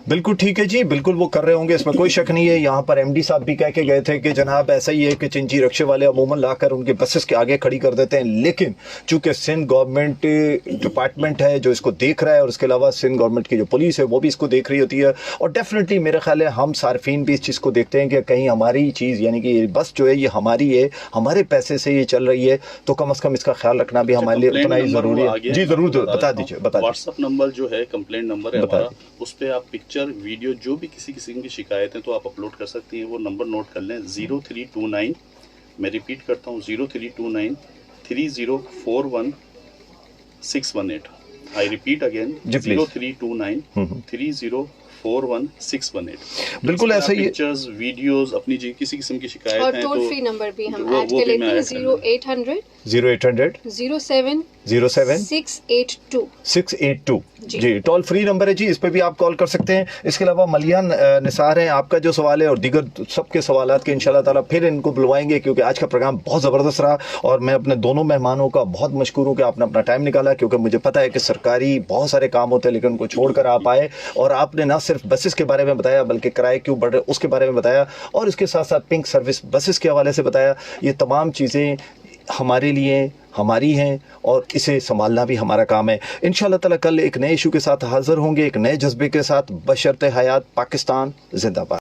बिल्कुल ठीक है जी, बिल्कुल वो कर रहे होंगे, इसमें कोई शक नहीं है. यहाँ पर MD साहब भी कह के गए थे कि जनाब ऐसा ही है कि चिंची रक्शे वाले अमूमन लाकर उनके बसेस के आगे खड़ी कर देते हैं. लेकिन चूंकि सिंध गवर्नमेंट डिपार्टमेंट है जो इसको देख रहा है, और उसके अलावा सिंध गवर्नमेंट की जो पुलिस है वो भी इसको देख रही होती है, और डेफिनेटली मेरे ख्याल है हम सार्फिन भी इस चीज़ को देखते हैं कि कहीं हमारी चीज़ यानी कि ये बस जो है ये हमारी है, हमारे पैसे से ये चल रही है, तो कम से कम इसका ख्याल रखना भी हमारे लिए उतना ही ज़रूरी है. जी ज़रूर बता दीजिए. व्हाट्सअप नंबर जो है, कंप्लेंट नंबर है हमारा, उस पर आप पिक्चर वीडियो जो भी किसी किस्म की शिकायत है तो आप अपलोड कर सकती हैं. वो नंबर नोट कर लें, 0329, मैं रिपीट करता हूँ, 0329 3041 618. I repeat again, 0329 3041 414618। बिल्कुल ऐसा ही है। पिक्चर्स, वीडियोस, अपनी जी किसी किस्म की शिकायत और है टोल तो फ्री नंबर भी हम वो ऐड भी कर लेते मैं हैं, ऐड कर लूँ। 0800 0800 07 07 682 682 जी। जी टोल फ्री नंबर है जी, इस पे भी आप कॉल कर सकते हैं। इसके अलावा मलियान निसार हैं, आपका जो सवाल है और दीगर सबके सवालात के इंशाल्लाह ताला फिर इनको बुलवाएंगे, क्योंकि आज का प्रोग्राम बहुत ज़बरदस्त रहा और मैं अपने दोनों मेहमानों का बहुत मशकूर हूँ कि आपने अपना टाइम निकाला, क्योंकि मुझे पता है कि सरकारी बहुत सारे काम होते हैं लेकिन उनको छोड़कर आप आए और आपने ना सिर्फ बसेस के बारे में बताया बल्कि किराए क्यों बढ़ रहे उसके बारे में बताया और इसके साथ साथ पिंक सर्विस बसेस के हवाले से बताया। ये तमाम चीज़ें हमारे लिए हमारी हैं और इसे संभालना भी हमारा काम है। इंशाल्लाह ताला कल एक नए इशू के साथ हाजिर होंगे, एक नए जज्बे के साथ। बशर्ते हयात पाकिस्तान जिंदाबाद।